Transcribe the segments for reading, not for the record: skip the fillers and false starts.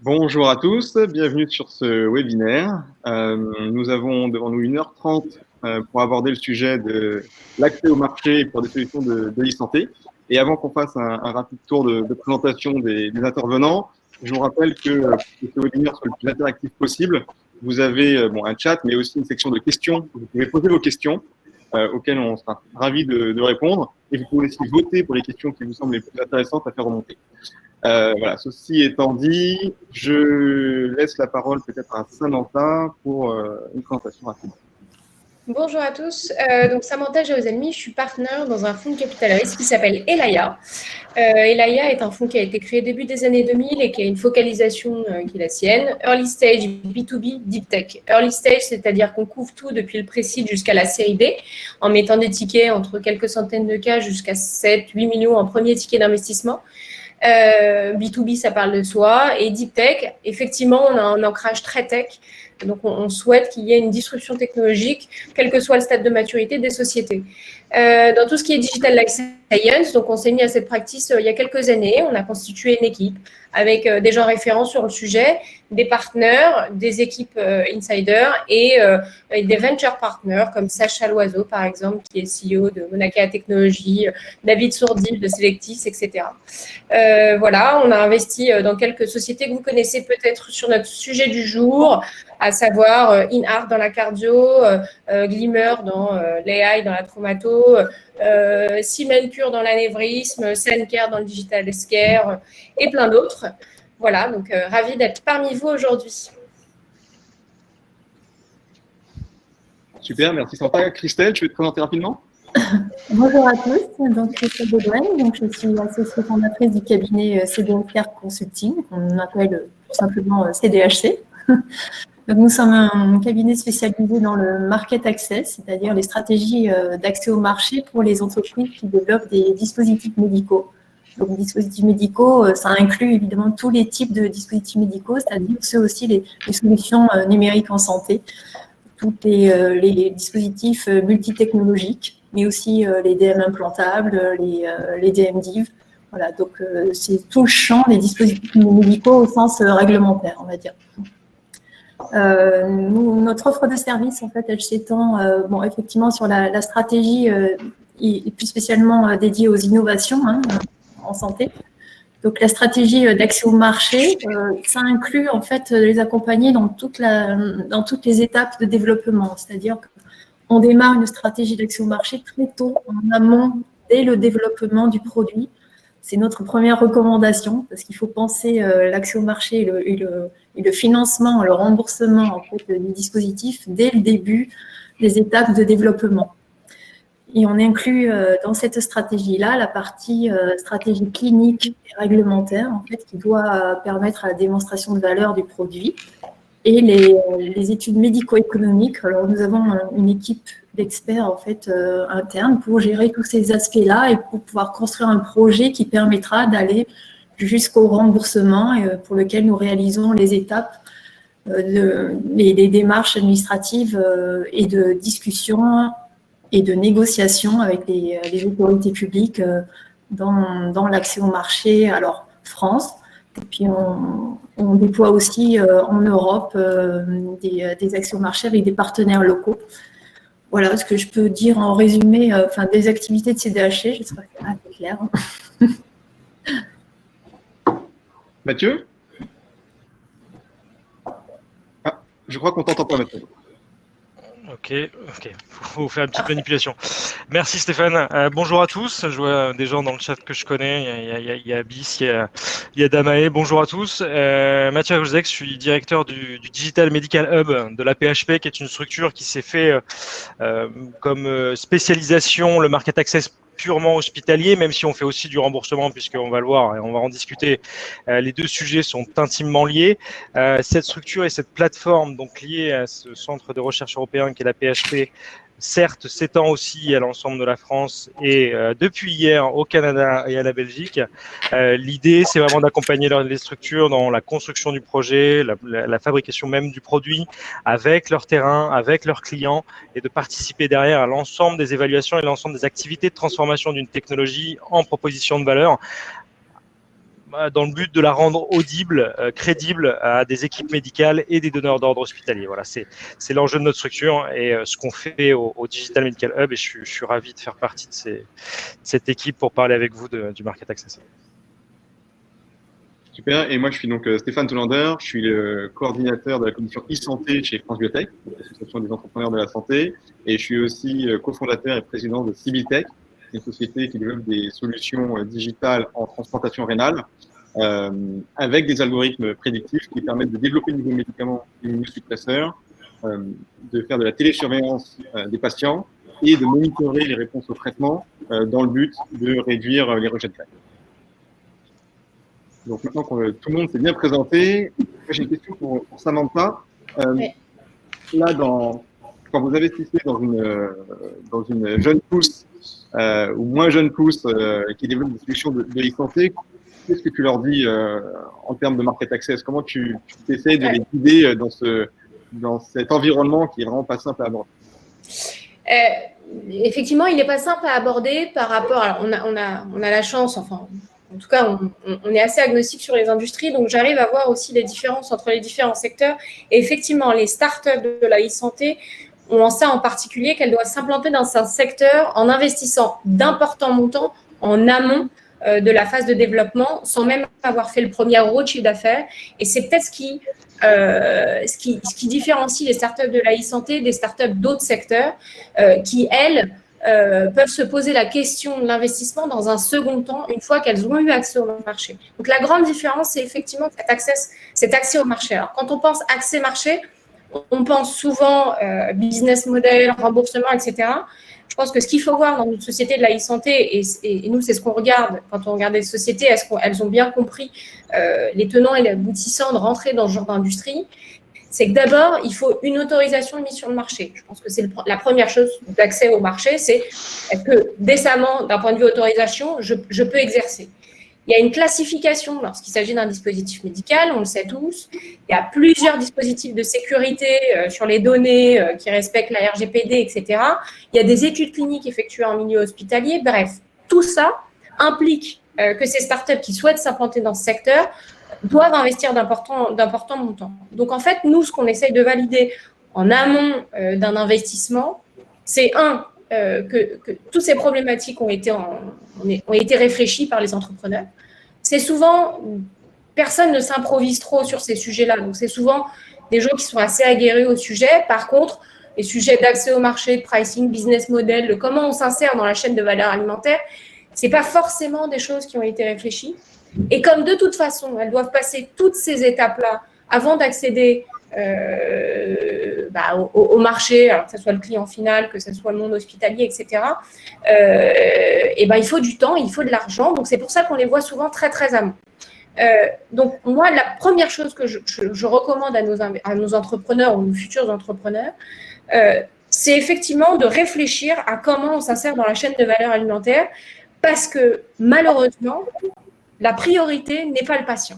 Bonjour à tous, bienvenue sur ce webinaire. Nous avons devant nous 1h30 pour aborder le sujet de l'accès au marché pour des solutions de e-santé. Et avant qu'on fasse un rapide tour de présentation des intervenants, je vous rappelle que pour que ce webinaire soit le plus interactif possible, vous avez un chat, mais aussi une section de questions. Vous pouvez poser vos questions auxquelles on sera ravis de répondre. Et vous pouvez aussi voter pour les questions qui vous semblent les plus intéressantes à faire remonter. Voilà, ceci étant dit, je laisse la parole peut-être à Samantha pour une présentation rapide. Bonjour à tous, donc Samantha Jauzelmi, je suis partenaire dans un fonds de capital risque qui s'appelle Elaya. Elaya est un fonds qui a été créé début des années 2000 et qui a une focalisation qui est la sienne, Early Stage, B2B, Deep Tech. Early Stage, c'est-à-dire qu'on couvre tout depuis le pré-seed jusqu'à la série B, en mettant des tickets entre quelques centaines de cas jusqu'à 7-8 millions en premier ticket d'investissement. B2B, ça parle de soi. Et Deep Tech, effectivement, on a un ancrage très tech. Donc, on souhaite qu'il y ait une disruption technologique, quel que soit le stade de maturité des sociétés. Dans tout ce qui est Digital Life Science, donc on s'est mis à cette practice il y a quelques années. On a constitué une équipe avec des gens référents sur le sujet, des partenaires, des équipes insiders et des venture partners comme Sacha Loiseau, par exemple, qui est CEO de Monaka Technologies, David Sourdil de Selectis, etc. Voilà, on a investi dans quelques sociétés que vous connaissez peut-être sur notre sujet du jour, à savoir InHeart dans la cardio, Glimmer dans l'AI dans la traumato, Simencure dans l'anévrisme, Sencare dans le digital healthcare et plein d'autres. Voilà, donc ravi d'être parmi vous aujourd'hui. Super, merci Samantha. Christelle, tu veux te présenter rapidement? Bonjour à tous, donc Christelle Baudouin, donc je suis associée fondatrice du cabinet CDHR Consulting, qu'on appelle tout simplement CDHC. Donc nous sommes un cabinet spécialisé dans le market access, c'est-à-dire les stratégies d'accès au marché pour les entreprises qui développent des dispositifs médicaux. Donc dispositifs médicaux, ça inclut évidemment tous les types de dispositifs médicaux, c'est-à-dire ceux aussi les solutions numériques en santé, tous les dispositifs multitechnologiques, mais aussi les DM implantables, les DM DIV. Voilà, donc c'est tout le champ des dispositifs médicaux au sens réglementaire, on va dire. Notre offre de service, en fait, elle s'étend effectivement sur la stratégie et plus spécialement dédiée aux innovations en santé. Donc, la stratégie d'accès au marché, ça inclut en fait les accompagner dans toutes les étapes de développement. C'est-à-dire qu'on démarre une stratégie d'accès au marché très tôt, en amont, dès le développement du produit. C'est notre première recommandation parce qu'il faut penser l'accès au marché et le financement, le remboursement en fait, du dispositif dès le début des étapes de développement. Et on inclut dans cette stratégie-là la partie stratégie clinique et réglementaire en fait, qui doit permettre la démonstration de valeur du produit et les études médico-économiques. Alors nous avons une équipe d'experts en fait internes pour gérer tous ces aspects-là et pour pouvoir construire un projet qui permettra d'aller jusqu'au remboursement et pour lequel nous réalisons les étapes les démarches administratives et de discussion et de négociation avec les autorités publiques dans l'accès au marché, alors France, et puis on déploie aussi en Europe des accès au marché avec des partenaires locaux. Voilà ce que je peux dire en résumé des activités de CDHC, j'espère que c'est assez clair. Mathieu? Ah, je crois qu'on t'entend pas, Mathieu. Ok, faut faire une petite manipulation. Merci Stéphane. Bonjour à tous. Je vois des gens dans le chat que je connais. Il y a Abyss, il y a Damae. Bonjour à tous. Mathieu Josek, je suis directeur du Digital Medical Hub de la PHP, qui est une structure qui s'est fait comme spécialisation le market access purement hospitalier, même si on fait aussi du remboursement, puisqu'on va le voir et on va en discuter. Les deux sujets sont intimement liés. Cette structure et cette plateforme, donc liée à ce centre de recherche européen qui est la PHP, certes s'étend aussi à l'ensemble de la France et depuis hier au Canada et à la Belgique. L'idée, c'est vraiment d'accompagner les structures dans la construction du projet, la fabrication même du produit, avec leur terrain, avec leurs clients, et de participer derrière à l'ensemble des évaluations et l'ensemble des activités de transformation d'une technologie en proposition de valeur. dans le but de la rendre audible, crédible à des équipes médicales et des donneurs d'ordre hospitaliers. Voilà, c'est l'enjeu de notre structure et ce qu'on fait au Digital Medical Hub. Et je suis ravi de faire partie de cette équipe pour parler avec vous du Market Access. Super. Et moi, je suis donc Stéphane Toulander. Je suis le coordinateur de la commission e-santé chez France Biotech, l'association des entrepreneurs de la santé. Et je suis aussi cofondateur et président de Cibiltech, une société qui développe des solutions digitales en transplantation rénale avec des algorithmes prédictifs qui permettent de développer de nouveaux médicaments immunosuppresseurs, de faire de la télésurveillance des patients et de monitorer les réponses au traitement dans le but de réduire les rejets de greffe. Donc maintenant que tout le monde s'est bien présenté, j'ai une question pour Samantha. Oui. Là, quand vous investissez dans une jeune pousse ou moins jeune pousse qui développe des solutions de e-santé, qu'est-ce que tu leur dis en termes de market access? Comment tu essaies de les guider dans cet environnement qui est vraiment pas simple à aborder? Effectivement, il n'est pas simple à aborder par rapport. Alors, on a la chance, enfin. En tout cas, on est assez agnostique sur les industries, donc j'arrive à voir aussi les différences entre les différents secteurs. Et effectivement, les startups de la e-santé ont en ça en particulier qu'elles doivent s'implanter dans un secteur en investissant d'importants montants en amont de la phase de développement, sans même avoir fait le premier euro de chiffre d'affaires. Et c'est peut-être ce qui différencie les startups de la e-santé des startups d'autres secteurs qui, elles, peuvent se poser la question de l'investissement dans un second temps, une fois qu'elles ont eu accès au marché. Donc, la grande différence, c'est effectivement cet accès au marché. Alors, quand on pense accès marché, on pense souvent business model, remboursement, etc. Je pense que ce qu'il faut voir dans une société de la e-santé, et nous, c'est ce qu'on regarde quand on regarde les sociétés, est-ce qu'elles ont bien compris les tenants et les aboutissants de rentrer dans ce genre d'industrie, c'est que d'abord, il faut une autorisation de mise sur le marché. Je pense que c'est la première chose d'accès au marché, c'est est-ce que décemment, d'un point de vue autorisation, je peux exercer. Il y a une classification lorsqu'il s'agit d'un dispositif médical, on le sait tous. Il y a plusieurs dispositifs de sécurité sur les données qui respectent la RGPD, etc. Il y a des études cliniques effectuées en milieu hospitalier. Bref, tout ça implique que ces startups qui souhaitent s'implanter dans ce secteur doivent investir d'importants montants. Donc, en fait, nous, ce qu'on essaye de valider en amont d'un investissement, c'est que toutes ces problématiques ont été réfléchies par les entrepreneurs. C'est souvent, personne ne s'improvise trop sur ces sujets-là. Donc, c'est souvent des gens qui sont assez aguerris au sujet. Par contre, les sujets d'accès au marché, de pricing, business model, de comment on s'insère dans la chaîne de valeur alimentaire, ce n'est pas forcément des choses qui ont été réfléchies. Et comme de toute façon, elles doivent passer toutes ces étapes-là avant d'accéder au marché, alors que ce soit le client final, que ce soit le monde hospitalier, etc. Il faut du temps, il faut de l'argent. Donc, c'est pour ça qu'on les voit souvent très, très amont. Donc, moi, la première chose que je recommande à nos entrepreneurs ou nos futurs entrepreneurs, c'est effectivement de réfléchir à comment on s'insère dans la chaîne de valeur alimentaire parce que, malheureusement, la priorité n'est pas le patient.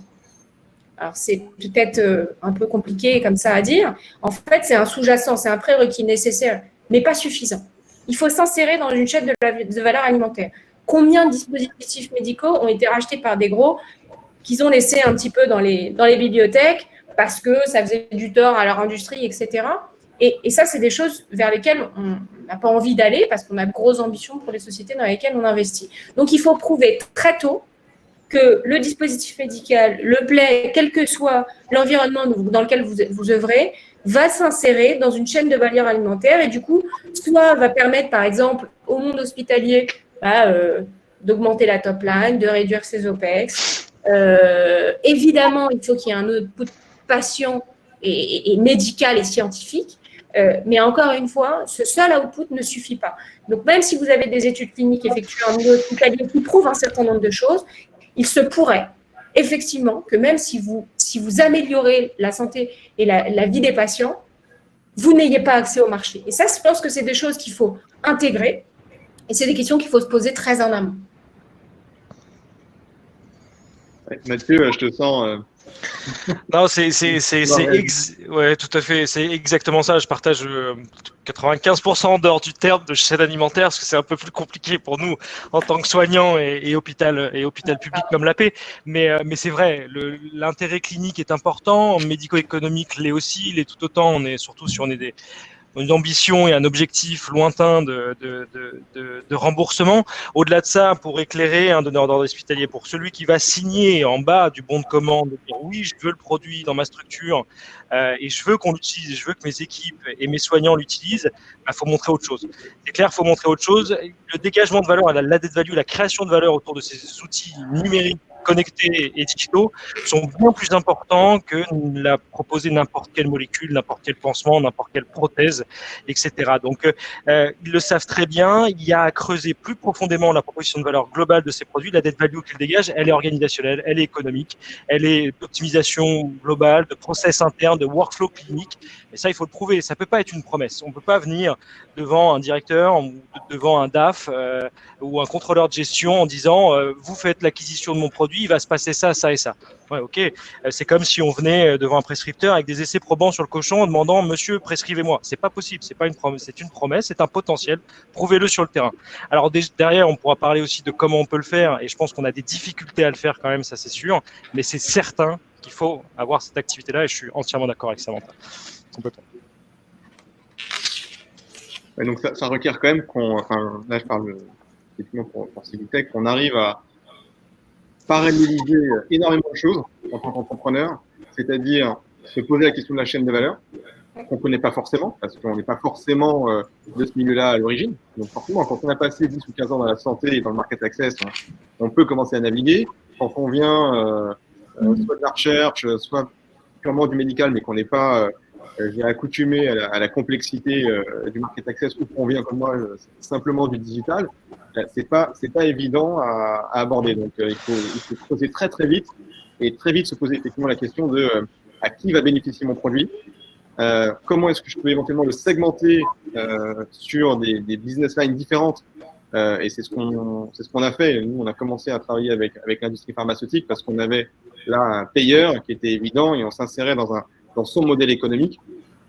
Alors, c'est peut-être un peu compliqué comme ça à dire. En fait, c'est un sous-jacent, c'est un prérequis nécessaire, mais pas suffisant. Il faut s'insérer dans une chaîne de valeur alimentaire. Combien de dispositifs médicaux ont été rachetés par des gros qu'ils ont laissés un petit peu dans les bibliothèques parce que ça faisait du tort à leur industrie, etc. Et ça, c'est des choses vers lesquelles on n'a pas envie d'aller parce qu'on a de grosses ambitions pour les sociétés dans lesquelles on investit. Donc, il faut prouver très tôt que le dispositif médical, le plaît, quel que soit l'environnement dans lequel vous œuvrez, va s'insérer dans une chaîne de valeur alimentaire et du coup, soit va permettre, par exemple, au monde hospitalier d'augmenter la top line, de réduire ses OPEX. Évidemment, il faut qu'il y ait un output patient et médical et scientifique. Mais encore une fois, ce seul output ne suffit pas. Donc, même si vous avez des études cliniques effectuées en milieu hospitalier qui prouvent un certain nombre de choses, il se pourrait effectivement que même si vous améliorez la santé et la vie des patients, vous n'ayez pas accès au marché. Et ça, je pense que c'est des choses qu'il faut intégrer et c'est des questions qu'il faut se poser très en amont. Mathieu, je te sens Non, ouais, tout à fait. C'est exactement ça. Je partage 95% d'heures du terme de chaîne alimentaire, parce que c'est un peu plus compliqué pour nous en tant que soignants et hôpital public comme la paix. Mais c'est vrai, l'intérêt clinique est important, médico-économique l'est aussi, l'est tout autant. Surtout si on est une ambition et un objectif lointain de remboursement. Au-delà de ça, pour éclairer un donneur d'ordre hospitalier, pour celui qui va signer en bas du bon de commande, dire oui, je veux le produit dans ma structure et je veux qu'on l'utilise, je veux que mes équipes et mes soignants l'utilisent, il faut montrer autre chose. C'est clair, il faut montrer autre chose. Le dégagement de valeur, l'added value, la création de valeur autour de ces outils numériques connectés et digitaux sont bien plus importants que la proposer n'importe quelle molécule, n'importe quel pansement, n'importe quelle prothèse, etc. Donc, ils le savent très bien. Il y a à creuser plus profondément la proposition de valeur globale de ces produits. La dette value qu'ils dégagent, elle est organisationnelle, elle est économique, elle est d'optimisation globale, de process interne, de workflow clinique. Et ça, il faut le prouver. Ça peut pas être une promesse. On peut pas venir devant un directeur ou devant un DAF ou un contrôleur de gestion en disant vous faites l'acquisition de mon produit, il va se passer ça, ça et ça. Ouais, ok. C'est comme si on venait devant un prescripteur avec des essais probants sur le cochon en demandant monsieur, prescrivez-moi. C'est pas possible. C'est pas une promesse. C'est une promesse. C'est un potentiel. Prouvez-le sur le terrain. Alors derrière, on pourra parler aussi de comment on peut le faire. Et je pense qu'on a des difficultés à le faire quand même, ça c'est sûr. Mais c'est certain qu'il faut avoir cette activité-là. Et je suis entièrement d'accord avec Samantha. Complètement. Ouais, donc ça requiert quand même là je parle effectivement pour Civitech, qu'on arrive à paralléliser énormément de choses en tant qu'entrepreneur, c'est-à-dire se poser la question de la chaîne de valeur, qu'on ne connaît pas forcément, parce qu'on n'est pas forcément de ce milieu-là à l'origine. Donc forcément, quand on a passé 10 ou 15 ans dans la santé et dans le market access, on peut commencer à naviguer. Quand on vient soit de la recherche, soit purement du médical, mais qu'on n'est pas accoutumé à la complexité du market access, ou qu'on vient comme moi simplement du digital, c'est pas évident à aborder. Donc il faut se poser très très vite, et très vite se poser effectivement la question de à qui va bénéficier mon produit, comment est-ce que je peux éventuellement le segmenter sur des business lines différentes, et c'est ce qu'on a fait. Nous, on a commencé à travailler avec l'industrie pharmaceutique parce qu'on avait là un payeur qui était évident et on s'insérait dans son modèle économique,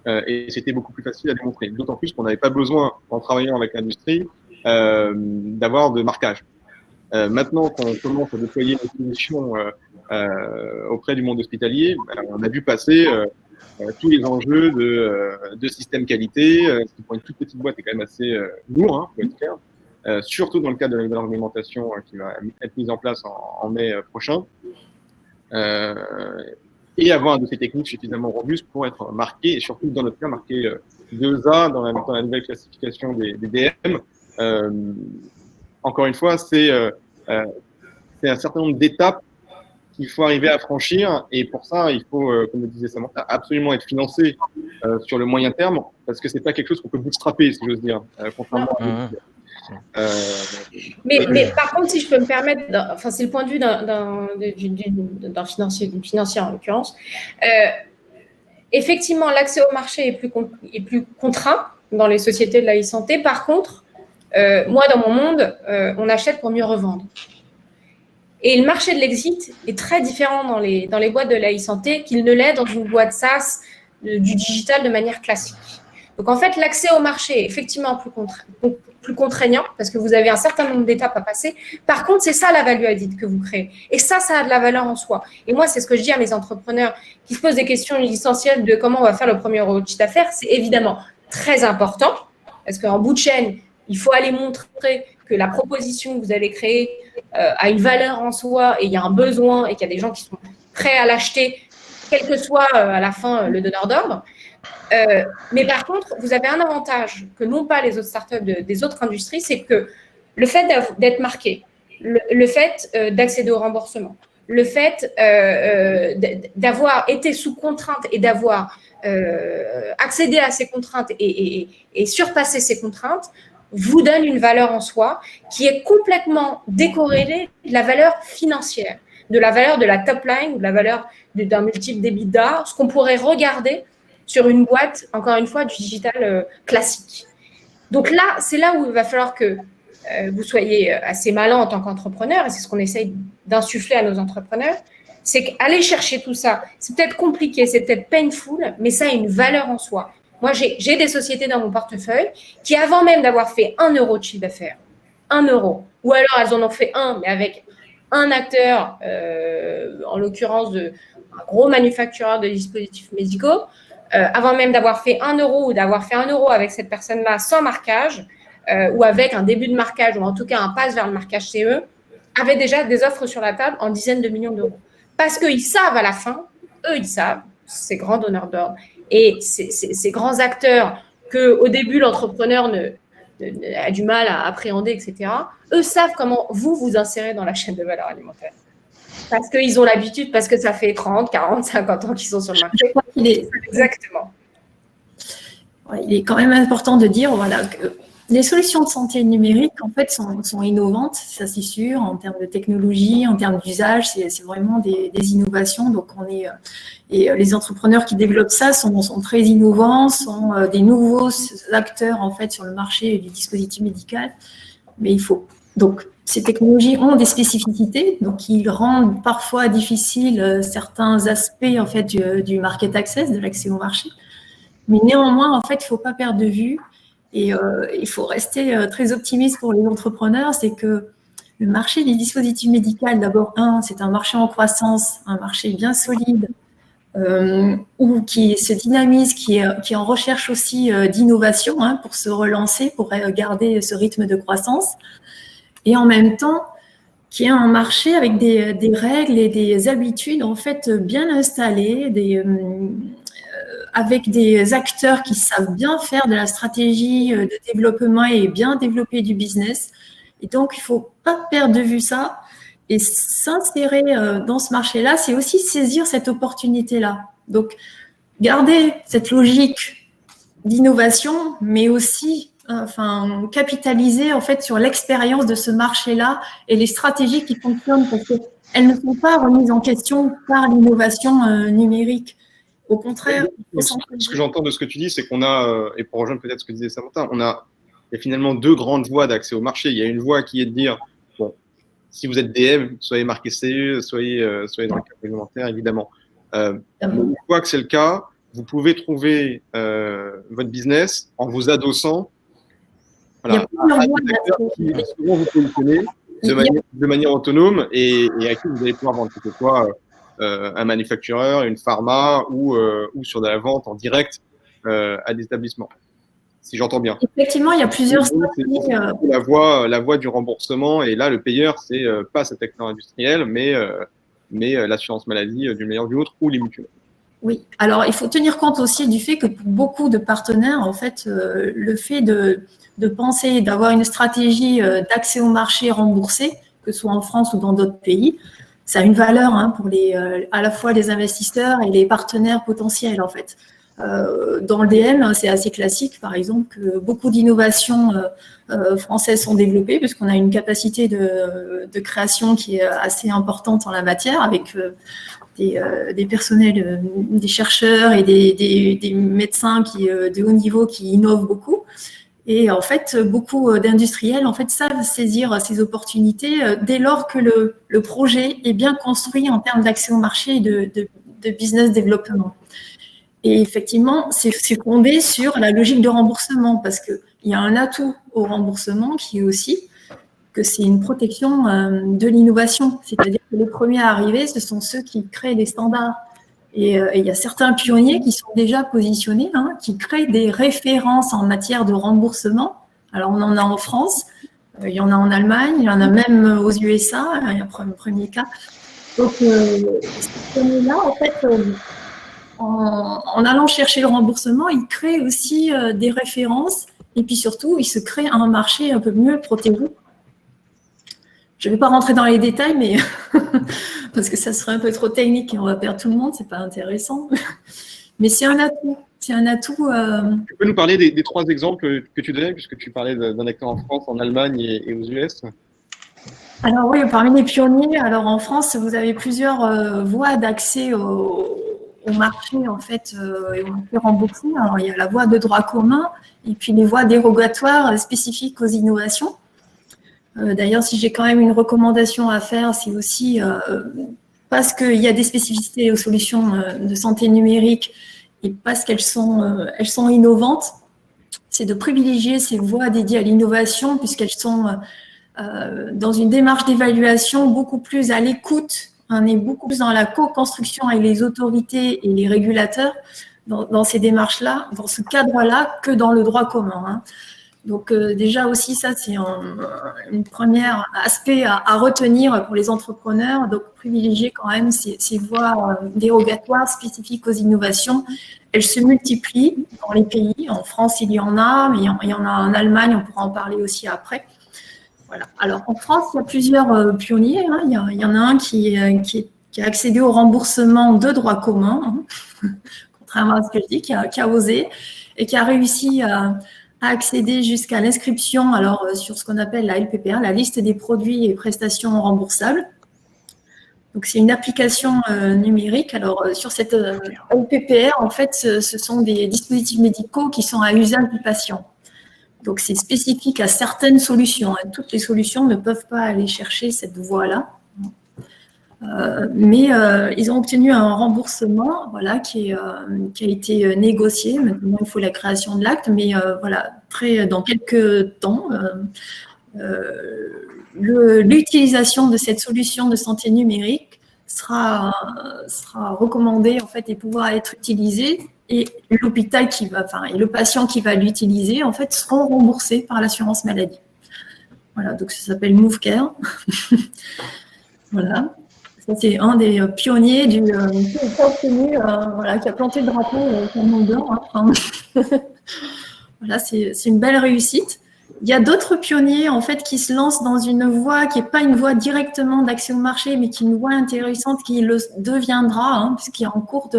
et c'était beaucoup plus facile à démontrer. D'autant plus qu'on n'avait pas besoin, en travaillant avec l'industrie, d'avoir de marquage. Maintenant, quand on commence à déployer nos solutions auprès du monde hospitalier, on a vu passer tous les enjeux de système qualité, ce qui pour une toute petite boîte est quand même assez lourd, pour être clair, surtout dans le cadre de la réglementation qui va être mise en place en mai prochain. Et avoir un dossier technique suffisamment robuste pour être marqué, et surtout dans notre cas marqué 2A dans la nouvelle classification des DM. Encore une fois, c'est un certain nombre d'étapes qu'il faut arriver à franchir, et pour ça, il faut, comme le disait Samantha, absolument être financé sur le moyen terme, parce que c'est pas quelque chose qu'on peut bootstrapper, si j'ose dire, contrairement à mais par contre, si je peux me permettre, c'est le point de vue d'un financier, d'une financière en l'occurrence. Effectivement, l'accès au marché est plus contraint dans les sociétés de la e-santé. Par contre, moi, dans mon monde, on achète pour mieux revendre. Et le marché de l'exit est très différent dans les boîtes de la e-santé qu'il ne l'est dans une boîte SaaS du digital de manière classique. Donc, en fait, l'accès au marché est effectivement plus contraignant parce que vous avez un certain nombre d'étapes à passer. Par contre, c'est ça la value added que vous créez. Et ça a de la valeur en soi. Et moi, c'est ce que je dis à mes entrepreneurs qui se posent des questions essentielles de comment on va faire le premier euro de chiffre d'affaires. C'est évidemment très important parce qu'en bout de chaîne, il faut aller montrer que la proposition que vous allez créer a une valeur en soi et il y a un besoin et qu'il y a des gens qui sont prêts à l'acheter, quel que soit à la fin le donneur d'ordre. Mais par contre, vous avez un avantage que n'ont pas les autres startups des autres industries, c'est que le fait d'être marqué, le fait d'accéder au remboursement, le fait d'avoir été sous contrainte et d'avoir accédé à ces contraintes et surpassé ces contraintes, vous donne une valeur en soi qui est complètement décorrélée de la valeur financière, de la valeur de la top line ou de la valeur d'un multiple d'EBITDA, ce qu'on pourrait regarder sur une boîte, encore une fois, du digital classique. Donc là, c'est là où il va falloir que vous soyez assez malin en tant qu'entrepreneur, et c'est ce qu'on essaye d'insuffler à nos entrepreneurs, c'est qu'aller chercher tout ça, c'est peut-être compliqué, c'est peut-être painful, mais ça a une valeur en soi. Moi, j'ai des sociétés dans mon portefeuille qui, avant même d'avoir fait 1 euro de chiffre d'affaires, 1 euro, ou alors elles en ont fait un, mais avec un acteur, en l'occurrence un gros manufactureur de dispositifs médicaux, avant même d'avoir fait 1 euro ou d'avoir fait 1 euro avec cette personne-là sans marquage, ou avec un début de marquage, ou en tout cas un passe vers le marquage CE, avaient déjà des offres sur la table en dizaines de millions d'euros. Parce qu'ils savent à la fin, ils savent, ces grands donneurs d'ordre et ces grands acteurs qu'au début l'entrepreneur a du mal à appréhender, etc., eux savent comment vous insérez dans la chaîne de valeur alimentaire. Parce qu'ils ont l'habitude, parce que ça fait 30, 40, 50 ans qu'ils sont sur le marché. Exactement. Ouais, il est quand même important de dire que les solutions de santé numérique, en fait, sont innovantes, ça c'est sûr, en termes de technologie, en termes d'usage, c'est vraiment des innovations. Donc, et les entrepreneurs qui développent ça sont très innovants, sont des nouveaux acteurs, en fait, sur le marché du dispositif médical. Mais donc, ces technologies ont des spécificités, donc ils rendent parfois difficile certains aspects, en fait, du market access, de l'accès au marché. Mais néanmoins, en fait, il ne faut pas perdre de vue. Et il faut rester très optimiste pour les entrepreneurs, c'est que le marché des dispositifs médicaux, d'abord, c'est un marché en croissance, un marché bien solide, qui se dynamise, qui est en recherche aussi d'innovation pour se relancer, pour garder ce rythme de croissance, et en même temps, qui est un marché avec des règles et des habitudes en fait bien installées, avec des acteurs qui savent bien faire de la stratégie de développement et bien développer du business. Et donc, il ne faut pas perdre de vue ça. Et s'insérer dans ce marché-là, c'est aussi saisir cette opportunité-là. Donc, garder cette logique d'innovation, mais aussi capitaliser en fait sur l'expérience de ce marché-là et les stratégies qui fonctionnent, parce qu'elles ne sont pas remises en question par l'innovation numérique. Au contraire. Ce que j'entends de ce que tu dis, c'est qu'on a, et pour rejoindre peut-être ce que disait Samantha, il y a finalement deux grandes voies d'accès au marché. Il y a une voie qui est de dire, bon, si vous êtes DM, soyez marqué CE, soyez dans le cadre réglementaire, évidemment. Une fois que c'est le cas, vous pouvez trouver votre business en vous adossant à des acteurs qui vont vous positionner de manière autonome et à qui vous allez pouvoir vendre, que ce soit un manufactureur, une pharma ou sur de la vente en direct à des établissements, si j'entends bien. Effectivement, il y a plusieurs stratégies. La voie du remboursement, et là, le payeur, c'est pas cet acteur industriel, mais l'assurance maladie d'une manière ou d'une autre, ou les mutuelles. Oui, alors il faut tenir compte aussi du fait que pour beaucoup de partenaires, en fait, le fait de penser, d'avoir une stratégie d'accès au marché remboursé, que ce soit en France ou dans d'autres pays, ça a une valeur pour à la fois les investisseurs et les partenaires potentiels, en fait. Dans le DM, c'est assez classique, par exemple, que beaucoup d'innovations françaises sont développées, puisqu'on a une capacité de création qui est assez importante en la matière, avec des personnels, des chercheurs et des médecins de haut niveau qui innovent beaucoup. Et en fait, beaucoup d'industriels savent saisir ces opportunités dès lors que le projet est bien construit en termes d'accès au marché et de business développement. Et effectivement, c'est fondé sur la logique de remboursement, parce qu'il y a un atout au remboursement qui est aussi que c'est une protection de l'innovation. C'est-à-dire que les premiers à arriver, ce sont ceux qui créent les standards. Et il y a certains pionniers qui sont déjà positionnés, qui créent des références en matière de remboursement. Alors, on en a en France, il y en a en Allemagne, il y en a même aux USA, il y a un premier cas. Donc, ces pionniers-là, en fait, en allant chercher le remboursement, ils créent aussi des références et puis surtout, ils se créent un marché un peu mieux protégé. Je ne vais pas rentrer dans les détails, mais parce que ça serait un peu trop technique et on va perdre tout le monde, c'est pas intéressant. Mais c'est un atout. C'est un atout. Tu peux nous parler des trois exemples que tu donnais, puisque tu parlais d'un acteur en France, en Allemagne et aux US? Alors oui, parmi les pionniers, alors en France, vous avez plusieurs voies d'accès au marché en fait et au marché remboursé. Alors il y a la voie de droit commun et puis les voies dérogatoires spécifiques aux innovations. D'ailleurs, si j'ai quand même une recommandation à faire, c'est aussi parce qu'il y a des spécificités aux solutions de santé numérique et parce qu'elles sont innovantes, c'est de privilégier ces voies dédiées à l'innovation puisqu'elles sont dans une démarche d'évaluation beaucoup plus à l'écoute. On est beaucoup plus dans la co-construction avec les autorités et les régulateurs dans ces démarches-là, dans ce cadre-là, que dans le droit commun. Hein. Donc déjà aussi, ça, c'est un premier aspect à retenir pour les entrepreneurs. Donc privilégier quand même ces voies dérogatoires spécifiques aux innovations. Elles se multiplient dans les pays. En France, il y en a, mais il y en a en Allemagne, on pourra en parler aussi après. Voilà. Alors, en France, il y a plusieurs pionniers. Hein. Il y en a un qui a accédé au remboursement de droit commun, hein, contrairement à ce que je dis, qui a osé et qui a réussi à accéder jusqu'à l'inscription sur ce qu'on appelle la LPPR, la liste des produits et prestations remboursables. Donc, c'est une application numérique. Alors, sur cette LPPR, en fait, ce sont des dispositifs médicaux qui sont à usage du patient. Donc, c'est spécifique à certaines solutions. Hein. Toutes les solutions ne peuvent pas aller chercher cette voie-là. Mais ils ont obtenu un remboursement qui a été négocié. Maintenant, il faut la création de l'acte, mais dans quelques temps, l'utilisation de cette solution de santé numérique sera recommandée en fait, et pouvoir être utilisée. Et l'hôpital et le patient qui va l'utiliser, en fait, seront remboursés par l'assurance maladie. Voilà, donc ça s'appelle MoveCare. Voilà. Ça, c'est un des pionniers qui a planté le drapeau en blanc. Hein. Voilà, c'est une belle réussite. Il y a d'autres pionniers, en fait, qui se lancent dans une voie qui n'est pas une voie directement d'accès au marché, mais qui est une voie intéressante qui le deviendra, hein, puisqu'il est en cours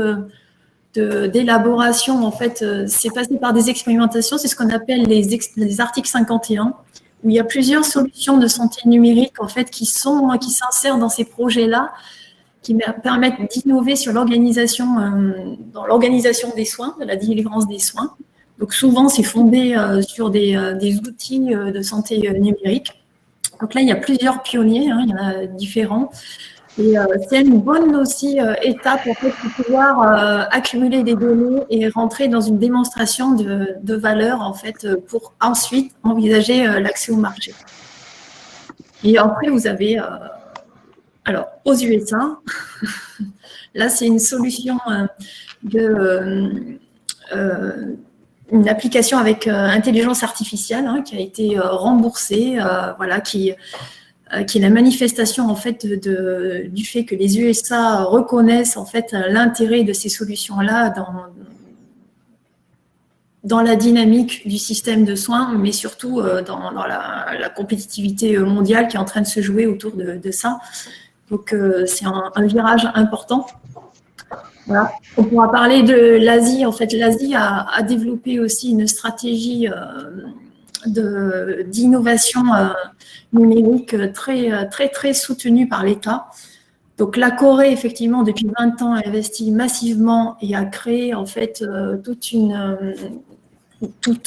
d'élaboration, en fait, c'est passé par des expérimentations, c'est ce qu'on appelle les articles 51, où il y a plusieurs solutions de santé numérique, en fait, qui s'insèrent dans ces projets-là, qui permettent d'innover sur dans l'organisation des soins, de la délivrance des soins. Donc, souvent, c'est fondé sur des outils de santé numérique. Donc là, il y a plusieurs pionniers, hein, il y en a différents. Et c'est une bonne aussi étape en fait, pour pouvoir accumuler des données et rentrer dans une démonstration de valeur en fait, pour ensuite envisager l'accès au marché. Et après, vous avez, aux USA, là, c'est une solution une application avec intelligence artificielle hein, qui a été remboursée, qui est la manifestation en fait du fait que les USA reconnaissent en fait l'intérêt de ces solutions-là dans la dynamique du système de soins, mais surtout dans la compétitivité mondiale qui est en train de se jouer autour de ça. Donc c'est un virage important. Voilà. On pourra parler de l'Asie. En fait, l'Asie a développé aussi une stratégie d'innovation numérique très, très, très soutenue par l'État. Donc, la Corée, effectivement, depuis 20 ans, investit massivement et a créé, en fait, tout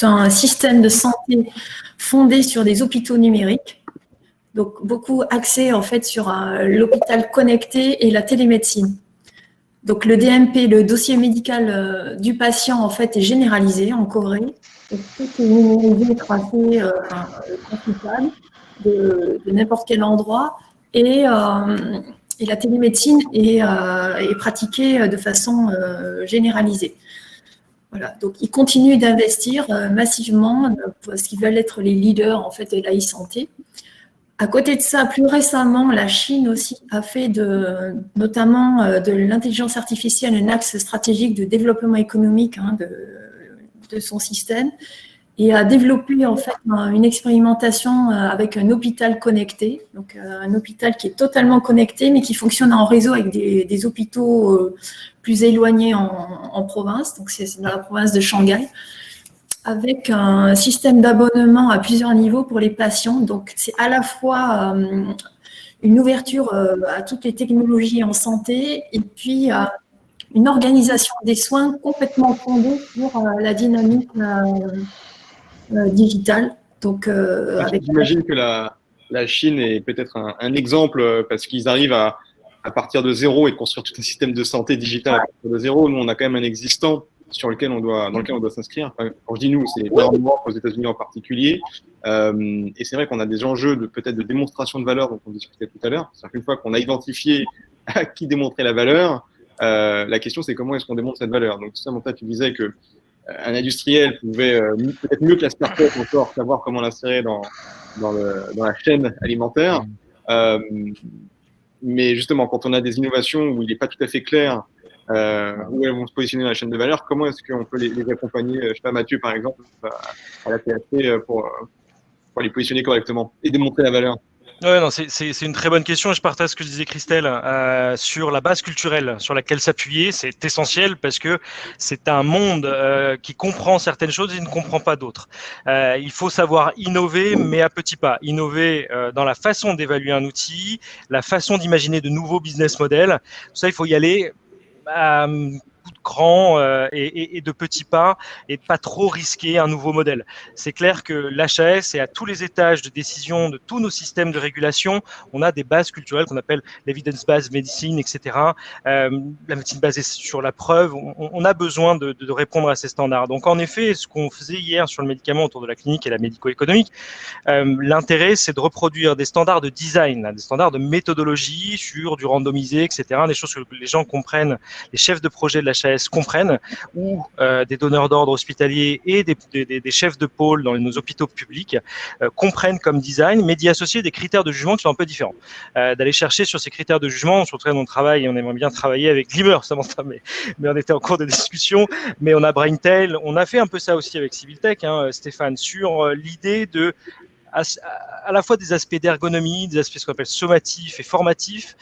un système de santé fondé sur des hôpitaux numériques. Donc, beaucoup axé, en fait, sur l'hôpital connecté et la télémédecine. Donc, le DMP, le dossier médical du patient, en fait, est généralisé en Corée. Donc, tout est numérisé, tracé, consultable de n'importe quel endroit. Et la télémédecine est pratiquée de façon généralisée. Voilà. Donc, ils continuent d'investir massivement parce qu'ils veulent être les leaders, en fait, de l'e-santé. À côté de ça, plus récemment, la Chine aussi a fait notamment de l'intelligence artificielle un axe stratégique de développement économique hein, de son système et a développé en fait une expérimentation avec un hôpital connecté, donc un hôpital qui est totalement connecté mais qui fonctionne en réseau avec des hôpitaux plus éloignés en province, donc c'est dans la province de Shanghai, avec un système d'abonnement à plusieurs niveaux pour les patients. Donc, c'est à la fois une ouverture à toutes les technologies en santé et puis une organisation des soins complètement fondée sur la dynamique digitale. Donc, j'imagine que la Chine est peut-être un exemple parce qu'ils arrivent à à partir de zéro et de construire tout un système de santé digital à partir de zéro. Nous, on a quand même un existant dans lequel on doit s'inscrire. Enfin, quand je dis nous, c'est en Europe, aux États-Unis en particulier. Et c'est vrai qu'on a des enjeux peut-être de démonstration de valeur dont on discutait tout à l'heure. C'est-à-dire qu'une fois qu'on a identifié à qui démontrer la valeur, la question c'est comment est-ce qu'on démontre cette valeur. Donc, tout ça, Manta, tu disais que un industriel pouvait peut-être mieux que la start-up encore savoir comment l'insérer dans la chaîne alimentaire. Mais justement, quand on a des innovations où il n'est pas tout à fait clair où elles vont se positionner dans la chaîne de valeur, comment est-ce qu'on peut les accompagner, je sais pas, Mathieu par exemple, à la PHP pour les positionner correctement et démontrer la valeur? Ouais, non, c'est une très bonne question et je partage ce que disait Christelle sur la base culturelle sur laquelle s'appuyer. C'est essentiel parce que c'est un monde qui comprend certaines choses et ne comprend pas d'autres. Il faut savoir innover, mais à petits pas. Innover dans la façon d'évaluer un outil, la façon d'imaginer de nouveaux business models. Tout ça, il faut y aller à coup de cran et de petits pas et pas trop risquer un nouveau modèle. C'est clair que l'HAS est à tous les étages de décision de tous nos systèmes de régulation. On a des bases culturelles qu'on appelle l'evidence-based medicine, etc. La médecine basée sur la preuve. On a besoin de répondre à ces standards. Donc en effet, ce qu'on faisait hier sur le médicament autour de la clinique et la médico-économique, l'intérêt c'est de reproduire des standards de design, des standards de méthodologie sur du randomisé, etc. Des choses que les gens comprennent, les chefs de projet de la HAS comprennent, ou des donneurs d'ordre hospitaliers et des chefs de pôle dans nos hôpitaux publics comprennent comme design, mais d'y associer des critères de jugement qui sont un peu différents. D'aller chercher sur ces critères de jugement, sur lesquels on travaille, et on aimerait bien travailler avec Glimmer, mais on était en cours de discussion, mais on a Braintail, on a fait un peu ça aussi avec Civiltech, Stéphane, sur l'idée de à la fois des aspects d'ergonomie, des aspects ce qu'on appelle sommatifs et formatifs,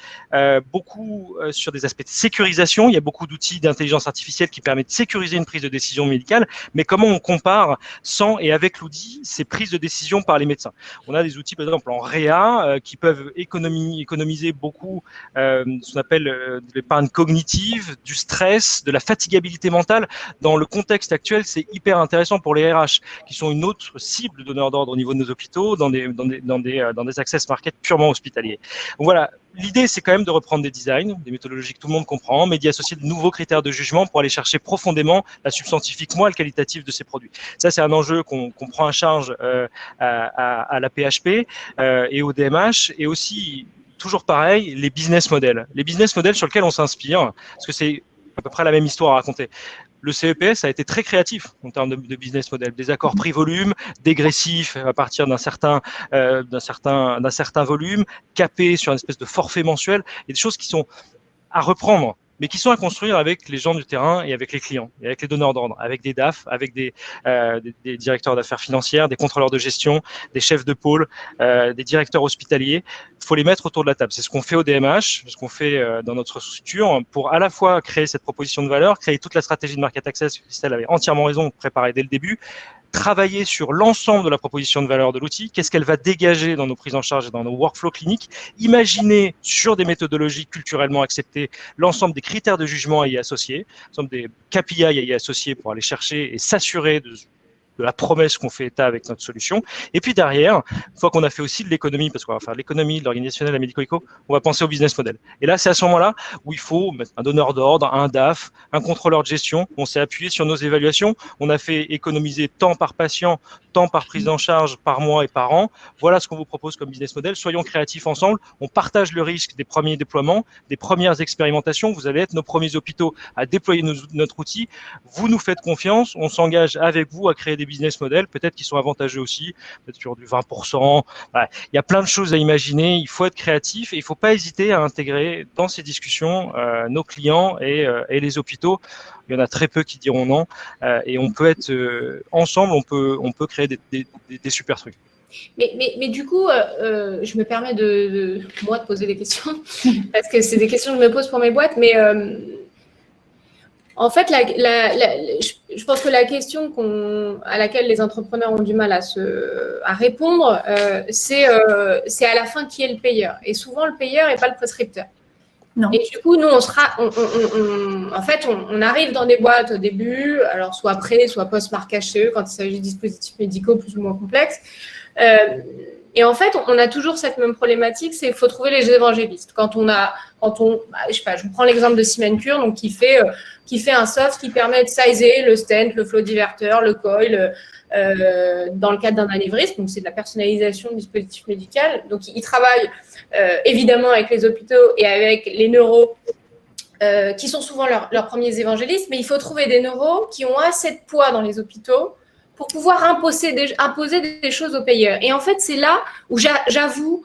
beaucoup sur des aspects de sécurisation. Il y a beaucoup d'outils d'intelligence artificielle qui permettent de sécuriser une prise de décision médicale, mais comment on compare sans et avec l'outil ces prises de décision par les médecins? On a des outils, par exemple, en REA, qui peuvent économiser beaucoup ce qu'on appelle l'épargne cognitive, du stress, de la fatigabilité mentale. Dans le contexte actuel, c'est hyper intéressant pour les RH, qui sont une autre cible de donneurs d'ordre au niveau de nos hôpitaux, dans des access markets purement hospitaliers. Donc voilà, l'idée c'est quand même de reprendre des designs, des méthodologies que tout le monde comprend, mais d'y associer de nouveaux critères de jugement pour aller chercher profondément la substantifique moelle qualitative de ces produits. Ça c'est un enjeu qu'on prend en charge à la PHP et au DMH, et aussi toujours pareil, les business models. Les business models sur lesquels on s'inspire, parce que c'est à peu près la même histoire à raconter. Le CEPS a été très créatif en termes de business model, des accords prix-volume, dégressifs à partir d'un certain volume, capés sur une espèce de forfait mensuel, et des choses qui sont à reprendre, mais qui sont à construire avec les gens du terrain et avec les clients, et avec les donneurs d'ordre, avec des DAF, avec des directeurs d'affaires financières, des contrôleurs de gestion, des chefs de pôle, des directeurs hospitaliers. Il faut les mettre autour de la table. C'est ce qu'on fait au DMH, ce qu'on fait dans notre structure, pour à la fois créer cette proposition de valeur, créer toute la stratégie de market access, Christelle avait entièrement raison, préparée dès le début, travailler sur l'ensemble de la proposition de valeur de l'outil, qu'est-ce qu'elle va dégager dans nos prises en charge et dans nos workflows cliniques, imaginer sur des méthodologies culturellement acceptées l'ensemble des critères de jugement à y associer, l'ensemble des KPI à y associer pour aller chercher et s'assurer de la promesse qu'on fait état avec notre solution. Et puis derrière, une fois qu'on a fait aussi de l'économie, parce qu'on va faire l'économie, de l'organisationnel, la médico-éco, on va penser au business model. Et là, c'est à ce moment-là où il faut mettre un donneur d'ordre, un DAF, un contrôleur de gestion. On s'est appuyé sur nos évaluations. On a fait économiser tant par patient, tant par prise en charge par mois et par an. Voilà ce qu'on vous propose comme business model. Soyons créatifs ensemble. On partage le risque des premiers déploiements, des premières expérimentations. Vous allez être nos premiers hôpitaux à déployer notre outil. Vous nous faites confiance. On s'engage avec vous à créer des business models, peut-être qu'ils sont avantageux aussi, peut-être sur du 20%. Voilà. Il y a plein de choses à imaginer. Il faut être créatif et il ne faut pas hésiter à intégrer dans ces discussions nos clients et les hôpitaux. Il y en a très peu qui diront non. Et on peut être ensemble, on peut créer des super trucs. Mais du coup, je me permets moi de poser des questions parce que c'est des questions que je me pose pour mes boîtes, mais en fait, je pense que la question à laquelle les entrepreneurs ont du mal à répondre, c'est à la fin qui est le payeur. Et souvent, le payeur n'est pas le prescripteur. Non. Et du coup, nous, on arrive dans des boîtes au début, alors soit pré, soit post-marque HCE, quand il s'agit de dispositifs médicaux plus ou moins complexes. Et en fait, on a toujours cette même problématique, c'est qu'il faut trouver les évangélistes. Je sais pas, je vous prends l'exemple de Symantec, donc qui fait un soft qui permet de sizer le stent, le flow diverteur, le coil, dans le cadre d'un anévrisme. Donc, c'est de la personnalisation du dispositif médical. Donc, il travaille évidemment avec les hôpitaux et avec les neuros, qui sont souvent leurs premiers évangélistes, mais il faut trouver des neuros qui ont assez de poids dans les hôpitaux pour pouvoir imposer des choses aux payeurs. Et en fait, c'est là où j'avoue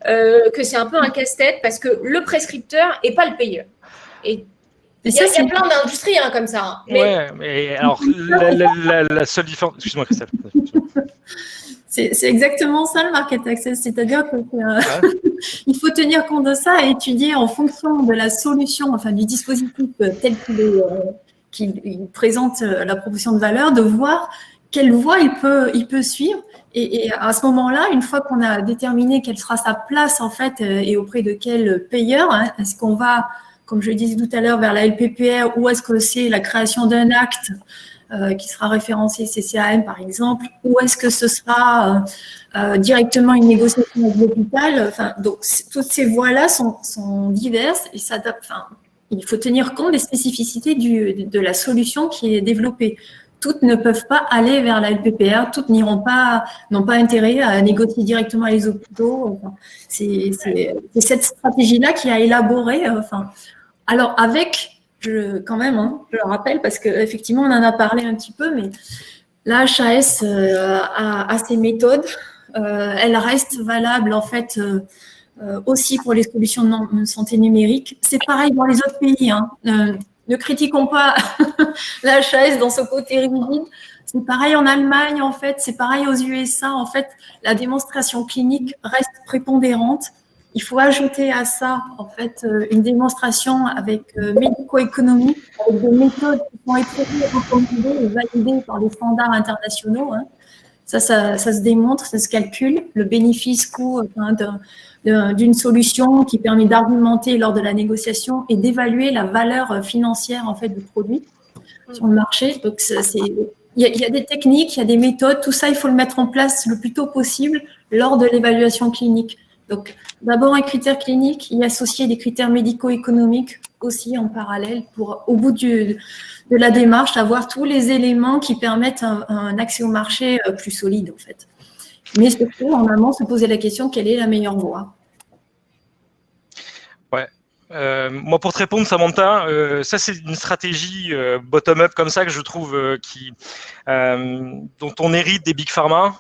que c'est un peu un casse-tête parce que le prescripteur n'est pas le payeur. Et il y a plein d'industries comme ça. Hein. Mais alors, la seule différence... Excuse-moi, Christelle. C'est exactement ça le market access, c'est-à-dire qu'il faut tenir compte de ça et étudier en fonction de la solution, enfin du dispositif tel qu'il présente la proposition de valeur, de voir quelle voie il peut suivre. Et à ce moment-là, une fois qu'on a déterminé quelle sera sa place en fait et auprès de quel payeur, hein, est-ce qu'on va, comme je le disais tout à l'heure, vers la LPPR ou est-ce que c'est la création d'un acte qui sera référencé CCAM par exemple, ou est-ce que ce sera directement une négociation avec l'hôpital. Enfin, donc toutes ces voies-là sont diverses et s'adaptent. Enfin, il faut tenir compte des spécificités de la solution qui est développée. Toutes ne peuvent pas aller vers la LPPR, toutes n'ont pas intérêt à négocier directement avec les hôpitaux. Enfin, c'est cette stratégie-là qui a élaboré. Alors avec quand même, hein, je le rappelle, parce qu'effectivement, on en a parlé un petit peu, mais la HAS a ses méthodes. Elle reste valable, en fait, aussi pour les solutions de santé numérique. C'est pareil dans les autres pays. Hein. Ne critiquons pas la HAS dans ce côté rigide. C'est pareil en Allemagne, en fait. C'est pareil aux USA. En fait, la démonstration clinique reste prépondérante. Il faut ajouter à ça, en fait, une démonstration avec médico-économique, avec des méthodes qui sont éprouvées, recommandées et validées par les standards internationaux. Hein. Ça se démontre, ça se calcule. Le bénéfice-coût d'une solution qui permet d'argumenter lors de la négociation et d'évaluer la valeur financière, en fait, du produit sur le marché. Donc, il y a des techniques, il y a des méthodes. Tout ça, il faut le mettre en place le plus tôt possible lors de l'évaluation clinique. Donc, d'abord, un critère clinique, y associer des critères médico-économiques aussi en parallèle pour, au bout de la démarche, avoir tous les éléments qui permettent un accès au marché plus solide, en fait. Mais surtout, en amont, se poser la question, quelle est la meilleure voie ? Ouais. Moi, pour te répondre, Samantha, ça c'est une stratégie bottom-up comme ça que je trouve dont on hérite des big pharma.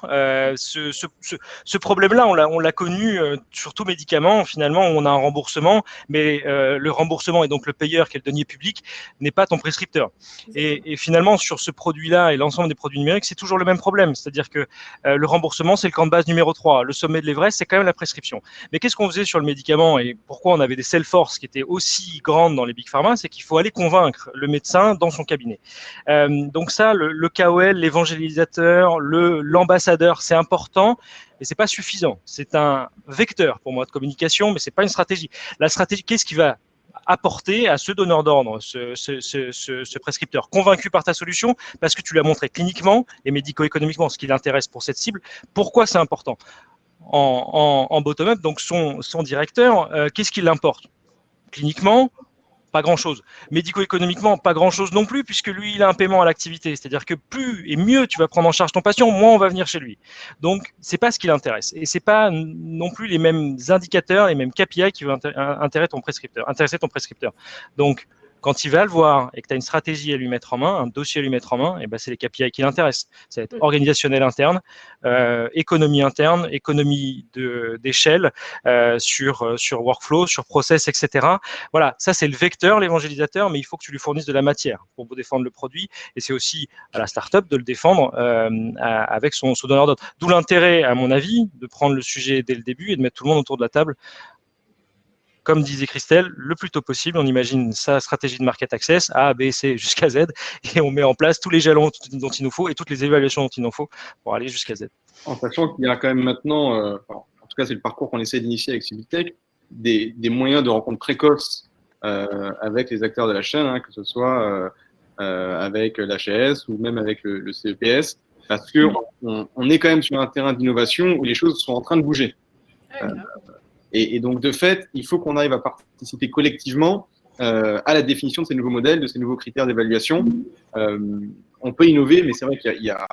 Ce problème-là, on l'a connu surtout médicaments. Finalement, on a un remboursement, mais le remboursement et donc le payeur, qui est le denier public, n'est pas ton prescripteur. Et finalement, sur ce produit-là et l'ensemble des produits numériques, c'est toujours le même problème. C'est-à-dire que le remboursement, c'est le camp de base numéro 3. Le sommet de l'Everest, c'est quand même la prescription. Mais qu'est-ce qu'on faisait sur le médicament et pourquoi on avait des sales force qui était aussi grande dans les big pharma, c'est qu'il faut aller convaincre le médecin dans son cabinet. Donc ça, le KOL, l'évangélisateur, l'ambassadeur, c'est important, mais c'est pas suffisant. C'est un vecteur pour moi de communication, mais c'est pas une stratégie. La stratégie, qu'est-ce qui va apporter à ce donneur d'ordre, ce prescripteur, convaincu par ta solution, parce que tu l'as montré cliniquement et médico-économiquement, ce qui l'intéresse pour cette cible. Pourquoi c'est important en bottom-up, donc son directeur, qu'est-ce qui l'importe ? Cliniquement, pas grand-chose. Médico-économiquement, pas grand-chose non plus, puisque lui, il a un paiement à l'activité. C'est-à-dire que plus et mieux tu vas prendre en charge ton patient, moins on va venir chez lui. Donc, c'est pas ce qui l'intéresse. Et c'est pas non plus les mêmes indicateurs, les mêmes KPI qui vont intéresser ton prescripteur. Donc, quand il va le voir et que tu as une stratégie à lui mettre en main, un dossier à lui mettre en main, et ben c'est les KPI qui l'intéressent. Ça va être organisationnel interne, économie interne, économie d'échelle sur workflow, sur process, etc. Voilà, ça c'est le vecteur, l'évangélisateur, mais il faut que tu lui fournisses de la matière pour défendre le produit. Et c'est aussi à la startup de le défendre avec son donneur d'ordre. D'où l'intérêt, à mon avis, de prendre le sujet dès le début et de mettre tout le monde autour de la table. Comme disait Christelle, le plus tôt possible, on imagine sa stratégie de market access, A, B, C jusqu'à Z, et on met en place tous les jalons dont il nous faut et toutes les évaluations dont il nous faut pour aller jusqu'à Z. En sachant qu'il y a quand même maintenant, en tout cas c'est le parcours qu'on essaie d'initier avec Civitech, des moyens de rencontre précoces avec les acteurs de la chaîne, hein, que ce soit avec l'HAS ou même avec le CEPS. parce que on est quand même sur un terrain d'innovation où les choses sont en train de bouger. Et donc, de fait, il faut qu'on arrive à participer collectivement à la définition de ces nouveaux modèles, de ces nouveaux critères d'évaluation. On peut innover, mais c'est vrai qu'il y a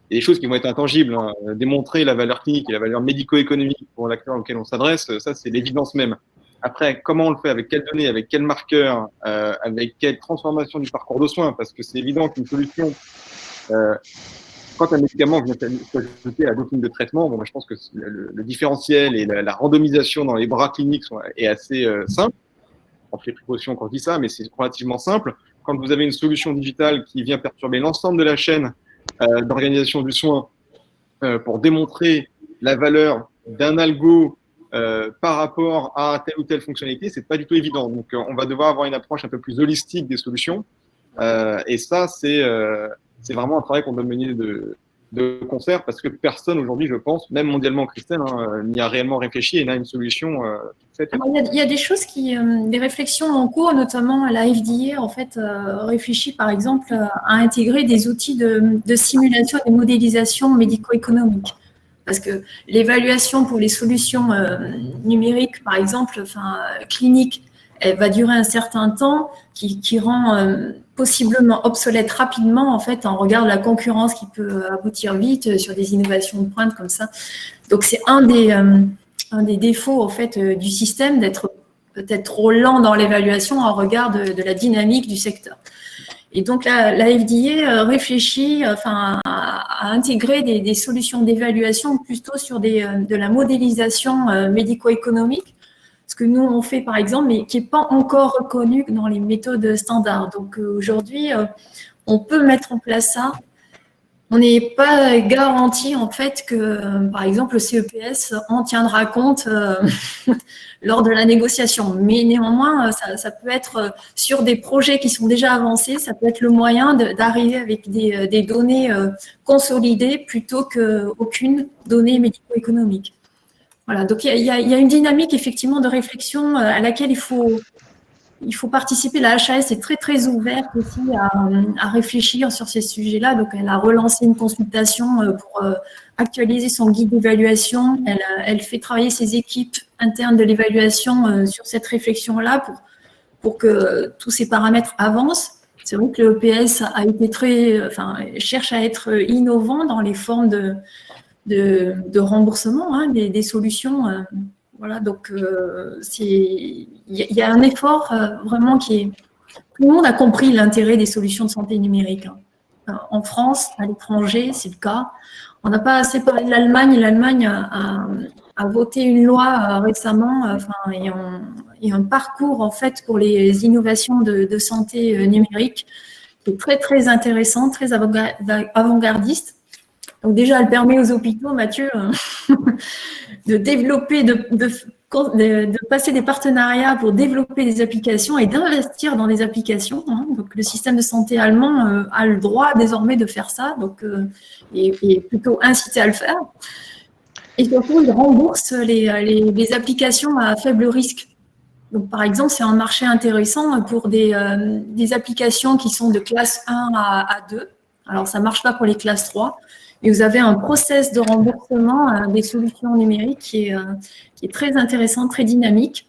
des choses qui vont être intangibles. Hein. Démontrer la valeur clinique et la valeur médico-économique pour l'acteur auquel on s'adresse, ça, c'est l'évidence même. Après, comment on le fait, avec quelles données, avec quels marqueurs, avec quelle transformation du parcours de soins, parce que c'est évident qu'une solution, quand un médicament vient s'ajouter à la doctrine de traitement, bon, moi, je pense que le différentiel et la randomisation dans les bras cliniques est assez simple. On fait précaution quand je dis ça, mais c'est relativement simple. Quand vous avez une solution digitale qui vient perturber l'ensemble de la chaîne d'organisation du soin pour démontrer la valeur d'un algo par rapport à telle ou telle fonctionnalité, c'est pas du tout évident. Donc, on va devoir avoir une approche un peu plus holistique des solutions. Et ça, c'est vraiment un travail qu'on doit mener de concert, parce que personne aujourd'hui, je pense, même mondialement, Christelle, n'y a réellement réfléchi et n'a une solution faite. Il y a des choses des réflexions en cours, notamment la FDA, en fait, réfléchit par exemple à intégrer des outils de simulation et de modélisation médico-économique. Parce que l'évaluation pour les solutions numériques, par exemple, cliniques, elle va durer un certain temps qui rend possiblement obsolète rapidement, en fait, en regard de la concurrence qui peut aboutir vite sur des innovations de pointe comme ça. Donc, c'est un des défauts, en fait, du système d'être peut-être trop lent dans l'évaluation en regard de la dynamique du secteur. Et donc, la FDA réfléchit à intégrer des solutions d'évaluation plutôt sur de la modélisation médico-économique, ce que nous, on fait, par exemple, mais qui n'est pas encore reconnu dans les méthodes standards. Donc, aujourd'hui, on peut mettre en place ça. On n'est pas garanti, en fait, que, par exemple, le CEPS en tiendra compte lors de la négociation. Mais néanmoins, ça peut être sur des projets qui sont déjà avancés, ça peut être le moyen d'arriver avec des données consolidées plutôt qu'aucune donnée médico-économique. Voilà, donc il y a une dynamique effectivement de réflexion à laquelle il faut participer. La HAS est très très ouverte aussi à réfléchir sur ces sujets-là. Donc elle a relancé une consultation pour actualiser son guide d'évaluation. Elle fait travailler ses équipes internes de l'évaluation sur cette réflexion-là pour que tous ces paramètres avancent. C'est vrai que le EPS a été cherche à être innovant dans les formes de remboursement des solutions. Voilà, donc il y a un effort vraiment tout le monde a compris l'intérêt des solutions de santé numérique. En France, à l'étranger, c'est le cas. On n'a pas assez parlé de l'Allemagne. L'Allemagne a voté une loi récemment, et un parcours en fait pour les innovations de santé numérique qui est très très intéressant, très avant-gardiste. Donc déjà, elle permet aux hôpitaux, Mathieu, de développer, de passer des partenariats pour développer des applications et d'investir dans des applications. Donc le système de santé allemand a le droit désormais de faire ça, donc est plutôt incité à le faire. Et surtout, il rembourse les applications à faible risque. Donc par exemple, c'est un marché intéressant pour des applications qui sont de classe 1 à 2. Alors ça ne marche pas pour les classes 3. Et vous avez un process de remboursement des solutions numériques qui est très intéressant, très dynamique.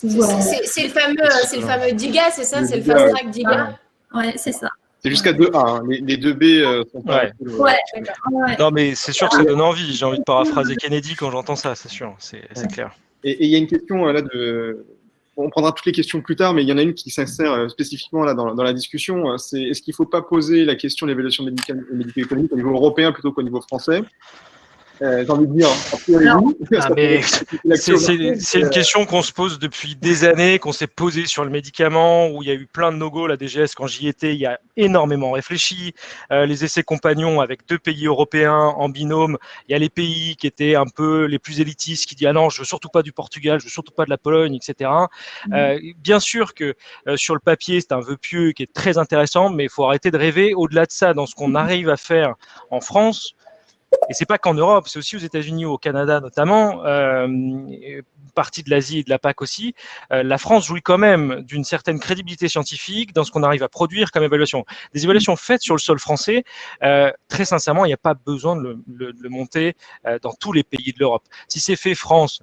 Voilà. C'est le fameux DIGA, c'est ça? C'est le Fast Track DIGA? Oui, c'est ça. C'est jusqu'à 2A, les 2B sont pas… Ouais. Non, mais c'est sûr que ça donne envie. J'ai envie de paraphraser Kennedy quand j'entends ça, c'est sûr, c'est clair. Et il y a une question là on prendra toutes les questions plus tard, mais il y en a une qui s'insère spécifiquement là dans la discussion. C'est est-ce qu'il ne faut pas poser la question de l'évaluation médico-économique au niveau européen plutôt qu'au niveau français? J'ai envie de dire. C'est une question qu'on se pose depuis des années, qu'on s'est posée sur le médicament, où il y a eu plein de no-go. La DGS, quand j'y étais, il y a énormément réfléchi. Les essais compagnons avec 2 pays européens en binôme. Il y a les pays qui étaient un peu les plus élitistes qui disent ah non, je veux surtout pas du Portugal, je veux surtout pas de la Pologne, etc. Bien sûr que sur le papier, c'est un vœu pieux qui est très intéressant, mais il faut arrêter de rêver. Au-delà de ça, dans ce qu'on arrive à faire en France, Et c'est pas qu'en Europe, c'est aussi aux États-Unis ou au Canada notamment, partie de l'Asie et de la PAC aussi. La France jouit quand même d'une certaine crédibilité scientifique dans ce qu'on arrive à produire comme évaluation. Des évaluations faites sur le sol français, très sincèrement, il n'y a pas besoin de le monter dans tous les pays de l'Europe. Si c'est fait France,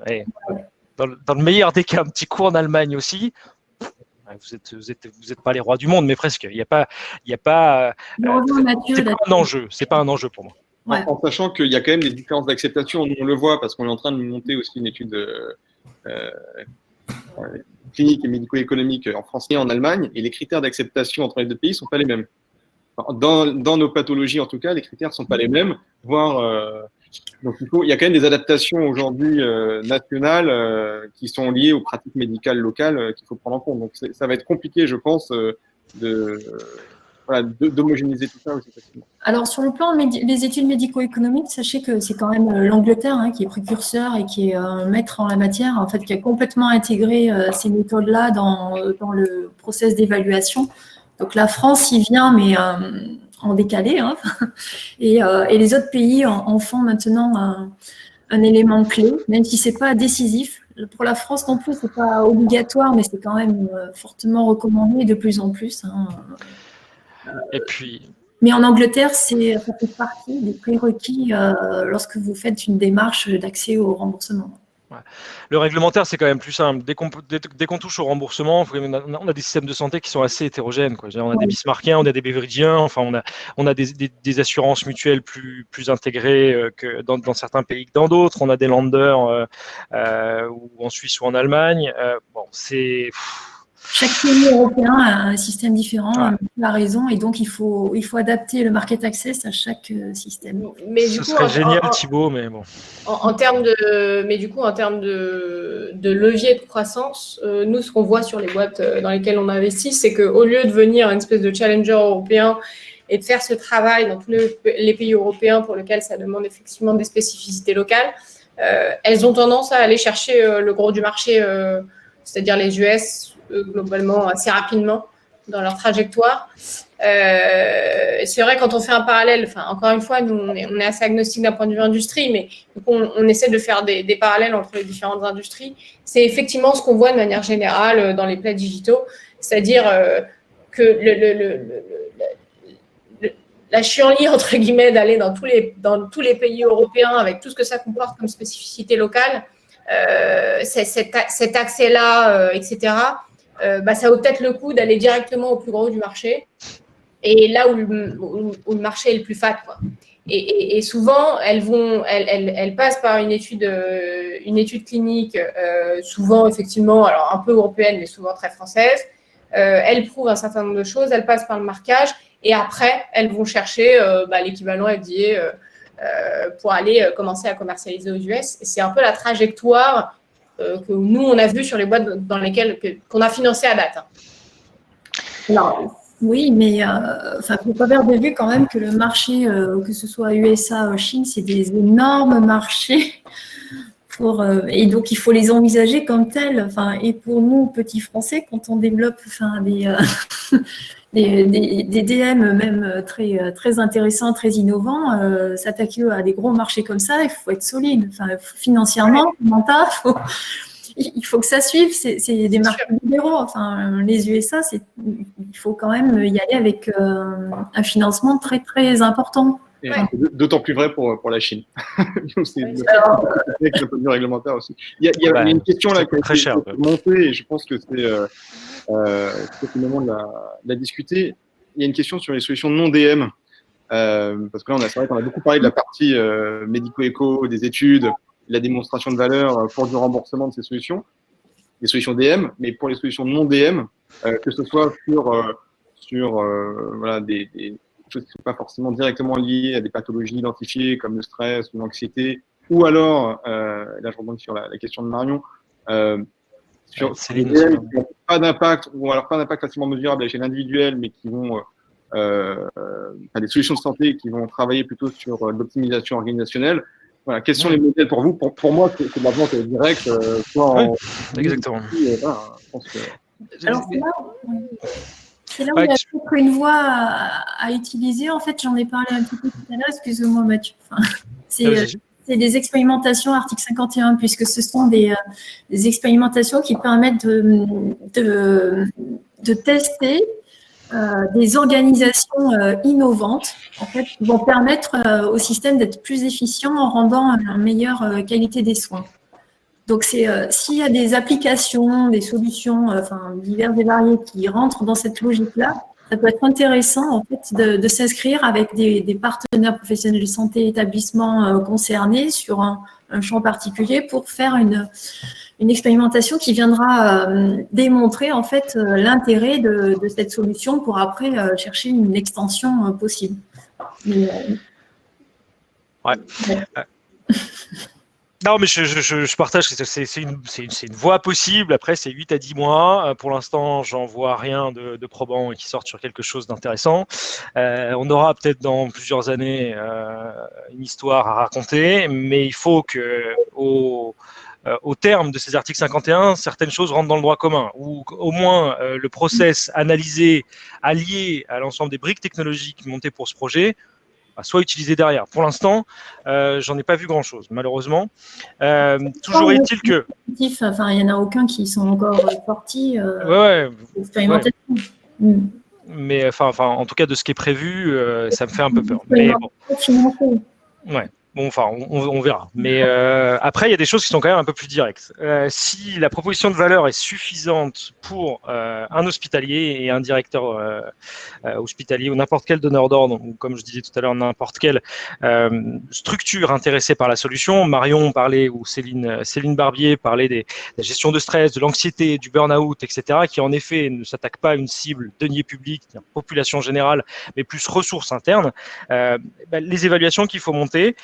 dans le meilleur des cas, un petit coup en Allemagne aussi. Vous êtes pas les rois du monde, mais presque. Il y a pas. C'est pas un enjeu. C'est pas un enjeu pour moi. Ouais. En sachant qu'il y a quand même des différences d'acceptation, on le voit parce qu'on est en train de monter aussi une étude clinique et médico-économique en France et en Allemagne, et les critères d'acceptation entre les deux pays sont pas les mêmes. Dans nos pathologies, en tout cas, les critères sont pas les mêmes, voire donc il y a quand même des adaptations aujourd'hui nationales qui sont liées aux pratiques médicales locales qu'il faut prendre en compte. Donc ça va être compliqué, je pense, d'homogénéiser tout ça aussi facilement. Alors, sur le plan des études médico-économiques, sachez que c'est quand même l'Angleterre qui est précurseur et qui est maître en la matière, en fait, qui a complètement intégré ces méthodes-là dans le process d'évaluation. Donc, la France y vient, mais en décalé, et les autres pays en font maintenant un élément clé, même si c'est pas décisif. Pour la France non plus, c'est pas obligatoire, mais c'est quand même fortement recommandé de plus en plus. Et puis. Mais en Angleterre, ça fait partie des prérequis lorsque vous faites une démarche d'accès au remboursement. Ouais. Le réglementaire, c'est quand même plus simple. Dès qu'on touche au remboursement, on a des systèmes de santé qui sont assez hétérogènes, quoi. On a des Bismarckiens, on a des Beverigiens, enfin, on a des assurances mutuelles plus intégrées que dans certains pays que dans d'autres. On a des Länder ou en Suisse ou en Allemagne. C'est... Chaque pays européen a un système différent, la raison, et donc il faut adapter le market access à chaque système. Mais ce serait génial, Thibaut, mais bon. En termes de levier de croissance, nous, ce qu'on voit sur les boîtes dans lesquelles on investit, c'est qu'au lieu de venir une espèce de challenger européen et de faire ce travail dans tous les pays européens pour lesquels ça demande effectivement des spécificités locales, elles ont tendance à aller chercher le gros du marché, c'est-à-dire les US, globalement assez rapidement dans leur trajectoire. C'est vrai, quand on fait un parallèle, encore une fois, nous, on est assez agnostique d'un point de vue industrie, mais on essaie de faire des parallèles entre les différentes industries. C'est effectivement ce qu'on voit de manière générale dans les plats digitaux, c'est-à-dire que la chienlit, entre guillemets, d'aller dans tous les pays européens avec tout ce que ça comporte comme spécificité locale, cet accès-là, etc., ça vaut peut-être le coup d'aller directement au plus gros du marché et là où le marché est le plus fat, quoi. Et souvent, elles passent par une étude clinique, souvent, effectivement, alors un peu européenne, mais souvent très française. Elles prouvent un certain nombre de choses, elles passent par le marquage et après, elles vont chercher l'équivalent FDA pour aller commencer à commercialiser aux US. Et c'est un peu la trajectoire que nous, on a vu sur les boîtes dans lesquelles qu'on a financé à date. Alors, oui, mais il ne faut pas perdre de vue quand même que le marché, que ce soit USA ou Chine, c'est des énormes marchés. Et donc, il faut les envisager comme tels. Et pour nous, petits Français, quand on développe des DM même très, très intéressants, très innovants, s'attaquer à des gros marchés comme ça, il faut être solide. Financièrement, mental, il faut que ça suive. C'est des marchés libéraux. Les USA, il faut quand même y aller avec un financement très, très important. Et d'autant plus vrai pour la Chine. C'est avec le point de vue réglementaire aussi. Il y a une question là qui a été montée et je pense que c'est le moment de la discuter. Il y a une question sur les solutions non DM. Parce que là, c'est vrai qu'on a beaucoup parlé de la partie médico-éco, des études, de la démonstration de valeur pour du remboursement de ces solutions, les solutions DM, mais pour les solutions non DM, que ce soit sur des choses qui ne sont pas forcément directement liées à des pathologies identifiées comme le stress ou l'anxiété, ou alors, là je rebondis sur la question de Marion, sur des DM qui n'ont pas d'impact, ou alors pas d'impact facilement mesurable à l'échelle individuelle, mais qui vont des solutions de santé qui vont travailler plutôt sur l'optimisation organisationnelle. Voilà, quels sont les modèles pour vous? Pour moi, c'est de la vente directe, exactement. Je pense que... Alors, c'est là où il y a peut-être une voie à utiliser. En fait, j'en ai parlé un petit peu tout à l'heure. Excuse-moi, Mathieu. C'est des expérimentations article 51, puisque ce sont des expérimentations qui permettent de tester des organisations innovantes, en fait, qui vont permettre au système d'être plus efficient en rendant une meilleure qualité des soins. Donc, s'il y a des applications, des solutions, diverses et variées qui rentrent dans cette logique-là, ça peut être intéressant en fait de s'inscrire avec des partenaires professionnels de santé, établissements concernés sur un champ particulier pour faire une expérimentation qui viendra démontrer en fait l'intérêt de cette solution pour après chercher une extension possible. Mais, ouais. Non, mais je partage que c'est une voie possible. Après, c'est 8 à 10 mois. Pour l'instant, j'en vois rien de probant et qui sortent sur quelque chose d'intéressant. On aura peut-être dans plusieurs années une histoire à raconter, mais il faut que au terme de ces articles 51, certaines choses rentrent dans le droit commun, ou au moins le process analysé, allié à l'ensemble des briques technologiques montées pour ce projet, soit utilisé derrière. Pour l'instant, j'en ai pas vu grand-chose, malheureusement. Toujours est-il que... il n'y en a aucun qui sont encore sortis. Expérimentation. Ouais. Mais en tout cas, de ce qui est prévu, ça me fait un peu peur. Mais bon. Ouais. Bon, on verra. Mais après, il y a des choses qui sont quand même un peu plus directes. Si la proposition de valeur est suffisante pour un hospitalier et un directeur hospitalier ou n'importe quel donneur d'ordre, ou comme je disais tout à l'heure, n'importe quelle structure intéressée par la solution, Marion parlait, ou Céline Barbier parlait de la gestion de stress, de l'anxiété, du burn-out, etc., qui en effet ne s'attaque pas à une cible denier public, population générale, mais plus ressources internes, les évaluations qu'il faut monter,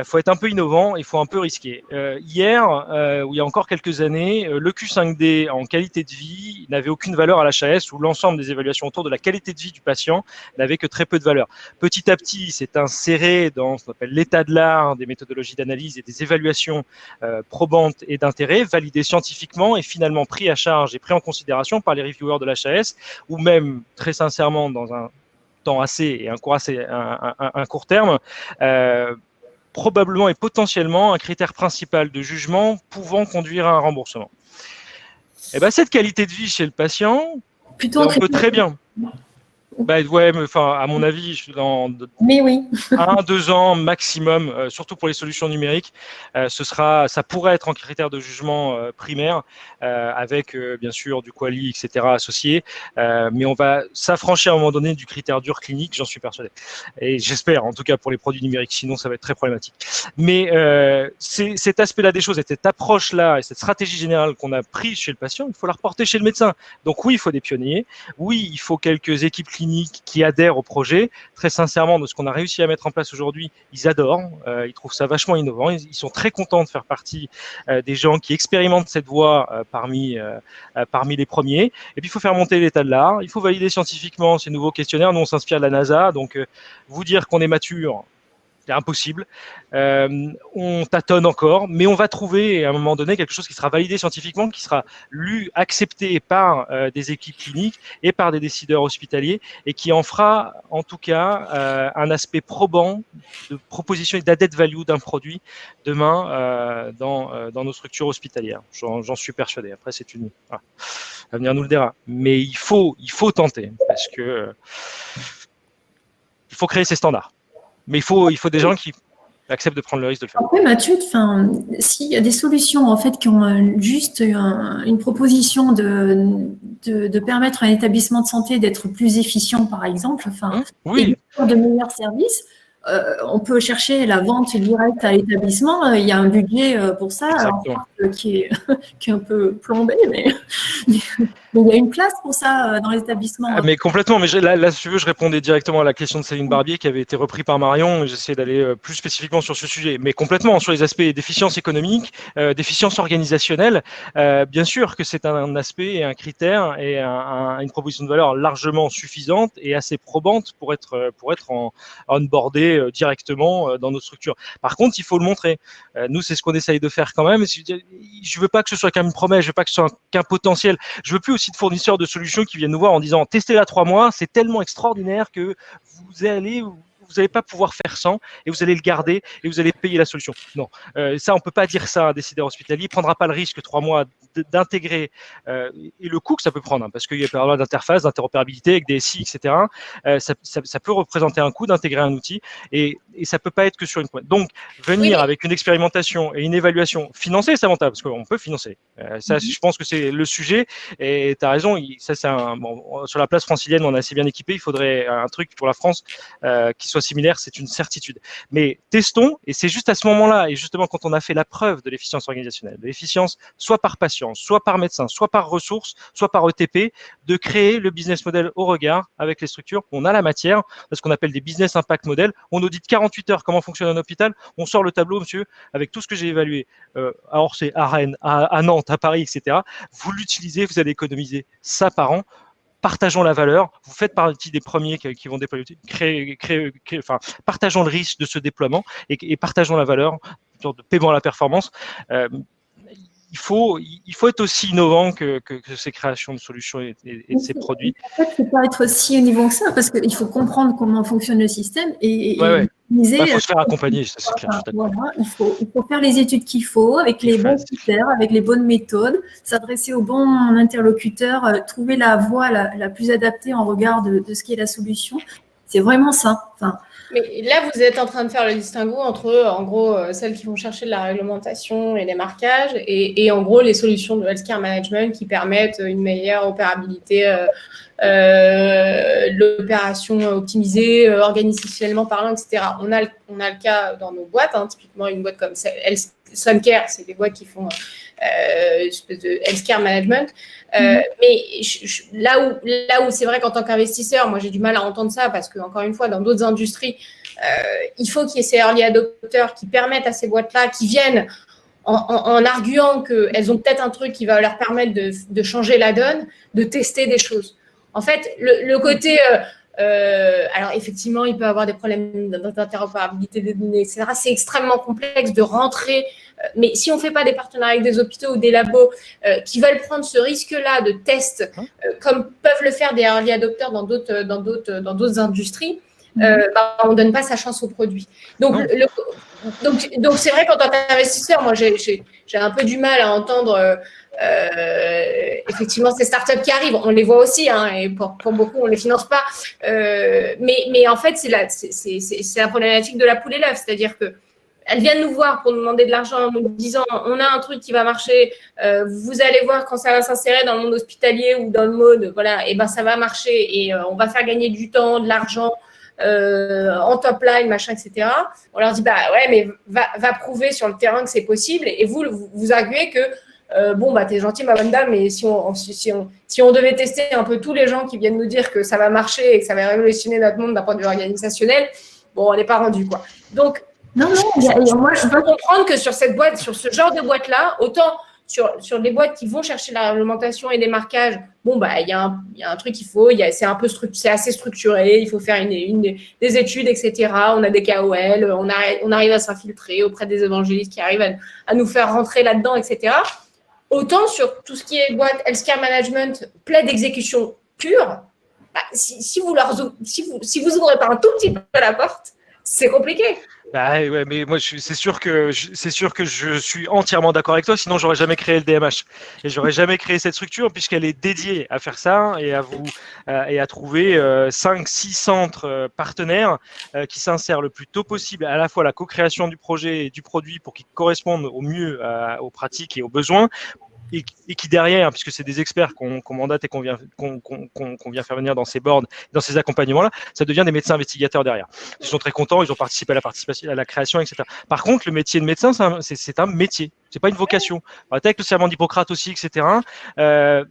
faut être un peu innovant, il faut un peu risquer. Hier, ou il y a encore quelques années, le Q5D en qualité de vie n'avait aucune valeur à l'HAS, où l'ensemble des évaluations autour de la qualité de vie du patient n'avaient que très peu de valeur. Petit à petit, c'est inséré dans ce qu'on appelle l'état de l'art des méthodologies d'analyse et des évaluations probantes et d'intérêt, validées scientifiquement et finalement pris à charge et pris en considération par les reviewers de l'HAS, ou même, très sincèrement, dans un temps assez, un court terme, probablement et potentiellement un critère principal de jugement pouvant conduire à un remboursement. Et cette qualité de vie chez le patient, on peut très bien. À mon avis, je suis dans 1-2 ans maximum, surtout pour les solutions numériques, ça pourrait être en critère de jugement primaire, avec bien sûr du quali, etc. associé, mais on va s'affranchir à un moment donné du critère dur clinique, j'en suis persuadé. Et j'espère, en tout cas pour les produits numériques, sinon ça va être très problématique. Mais cet aspect-là des choses, et cette approche-là, et cette stratégie générale qu'on a prise chez le patient, il faut la reporter chez le médecin. Donc oui, il faut des pionniers, oui, il faut quelques équipes cliniques qui adhèrent au projet. Très sincèrement, de ce qu'on a réussi à mettre en place aujourd'hui, ils adorent, ils trouvent ça vachement innovant, ils sont très contents de faire partie des gens qui expérimentent cette voie parmi les premiers. Et puis il faut faire monter l'état de l'art, il faut valider scientifiquement ces nouveaux questionnaires. Nous on s'inspire de la NASA, donc vous dire qu'on est mature, c'est impossible. On tâtonne encore, mais on va trouver à un moment donné quelque chose qui sera validé scientifiquement, qui sera lu, accepté par des équipes cliniques et par des décideurs hospitaliers, et qui en fera en tout cas un aspect probant de proposition et d'added value d'un produit demain dans nos structures hospitalières. J'en suis persuadé. Après, l'avenir nous le dira. Mais il faut tenter, parce que il faut créer ces standards. Mais il faut des gens qui acceptent de prendre le risque de le faire. Après, Mathieu, s'il y a des solutions en fait qui ont juste une proposition de permettre à un établissement de santé d'être plus efficient, par exemple, et de meilleurs services, on peut chercher la vente directe à l'établissement. Il y a un budget pour ça, qui est un peu plombé, mais il y a une place pour ça dans les établissements. Mais complètement. Mais là, si tu veux, je répondais directement à la question de Céline Barbier qui avait été reprise par Marion. J'essaie d'aller plus spécifiquement sur ce sujet, mais complètement sur les aspects d'efficience économique, d'efficience organisationnelle. Bien sûr que c'est un aspect et un critère et une proposition de valeur largement suffisante et assez probante pour être onboardé directement dans notre structure. Par contre, il faut le montrer. Nous, c'est ce qu'on essaye de faire quand même. Je veux pas que ce soit qu'une promesse, je veux pas que ce soit qu'un potentiel. Je veux plus aussi de fournisseurs de solutions qui viennent nous voir en disant testez-la 3 mois, c'est tellement extraordinaire que vous n'allez pas pouvoir faire sans et vous allez le garder et vous allez payer la solution. Non, ça, on peut pas dire ça à un décideur hospitalier. Il prendra pas le risque 3 mois d'intégrer et le coût que ça peut prendre, hein, parce qu'il y a pas mal d'interface, d'interopérabilité avec des SI, etc. Ça peut représenter un coût d'intégrer un outil et ça peut pas être que sur une pointe. Donc, venir avec une expérimentation et une évaluation financée, c'est avantageux parce qu'on peut financer. Ça, je pense que c'est le sujet. Et tu as raison. Ça, c'est sur la place francilienne, on est assez bien équipé. Il faudrait un truc pour la France qui soit similaire. C'est une certitude. Mais testons. Et c'est juste à ce moment-là, et justement quand on a fait la preuve de l'efficience organisationnelle, de l'efficience soit par patient, soit par médecin, soit par ressources, soit par ETP, de créer le business model au regard avec les structures. On a la matière, ce qu'on appelle des business impact models. On audite 48 heures comment fonctionne un hôpital. On sort le tableau, monsieur, avec tout ce que j'ai évalué. Alors c'est à Rennes, à Nantes, à Paris, etc. Vous l'utilisez, vous allez économiser ça par an. Partageons la valeur. Vous faites partie des premiers qui vont déployer. Partageons le risque de ce déploiement et partageons la valeur de paiement à la performance. Il faut être aussi innovant que ces créations de solutions et de ces produits. En fait, il ne faut pas être aussi innovant que ça, parce qu'il faut comprendre comment fonctionne le système et il faut se faire accompagner, ça c'est clair. Voilà, il faut faire les études qu'il faut, avec les bons critères, avec les bonnes méthodes, s'adresser aux bons interlocuteurs, trouver la voie la plus adaptée en regard de ce qui est la solution. C'est vraiment ça. Mais là, vous êtes en train de faire le distinguo entre, en gros, celles qui vont chercher de la réglementation et des marquages et en gros, les solutions de healthcare management qui permettent une meilleure opérabilité, l'opération optimisée, organisationnellement parlant, etc. On a le cas dans nos boîtes, hein, typiquement une boîte comme Suncare, c'est des boîtes qui font une espèce de healthcare management. Mais là où c'est vrai qu'en tant qu'investisseur, moi j'ai du mal à entendre ça parce que, encore une fois, dans d'autres industries, il faut qu'il y ait ces early adopters qui permettent à ces boîtes-là, qui viennent en arguant qu'elles ont peut-être un truc qui va leur permettre de changer la donne, de tester des choses. En fait, le côté... alors effectivement, il peut y avoir des problèmes d'interopérabilité des données, etc. C'est extrêmement complexe de rentrer. Mais si on ne fait pas des partenariats avec des hôpitaux ou des labos qui veulent prendre ce risque-là de test, comme peuvent le faire des early adopters dans d'autres industries, on ne donne pas sa chance au produit. Donc c'est vrai qu'en tant qu'investisseur, moi j'ai un peu du mal à entendre effectivement ces startups qui arrivent. On les voit aussi, hein, et pour beaucoup on ne les finance pas. Mais en fait, c'est la problématique de la poule et l'œuf, c'est-à-dire que elles viennent nous voir pour nous demander de l'argent en nous disant on a un truc qui va marcher, vous allez voir quand ça va s'insérer dans le monde hospitalier ou dans le mode, voilà, et ben ça va marcher et on va faire gagner du temps, de l'argent en top line, machin, etc. On leur dit bah ouais, mais va prouver sur le terrain que c'est possible et vous arguez que t'es gentil ma bonne dame, mais si on devait tester un peu tous les gens qui viennent nous dire que ça va marcher et que ça va révolutionner notre monde d'un point de vue organisationnel, on n'est pas rendu quoi. Donc moi je peux comprendre que sur cette boîte, sur ce genre de boîte-là, autant sur des boîtes qui vont chercher la réglementation et des marquages, il y a un truc qu'il faut, c'est assez structuré, il faut faire des études, etc. On a des KOL, on arrive à s'infiltrer auprès des évangélistes qui arrivent à nous faire rentrer là-dedans, etc. Autant sur tout ce qui est boîte healthcare management, plaid d'exécution pure, si vous ouvrez pas un tout petit peu la porte, c'est compliqué. Ouais, mais moi c'est sûr que je suis entièrement d'accord avec toi, sinon j'aurais jamais créé le DMH et j'aurais jamais créé cette structure puisqu'elle est dédiée à faire ça et à trouver 5-6 centres partenaires qui s'insèrent le plus tôt possible à la fois à la co-création du projet et du produit pour qu'ils correspondent au mieux aux pratiques et aux besoins. Et qui derrière, puisque c'est des experts qu'on mandate et qu'on vient faire venir dans ces boards, dans ces accompagnements-là, ça devient des médecins investigateurs derrière. Ils sont très contents, ils ont participé à la création, etc. Par contre, le métier de médecin, c'est un métier, c'est pas une vocation. Avec le serment d'Hippocrate aussi, etc.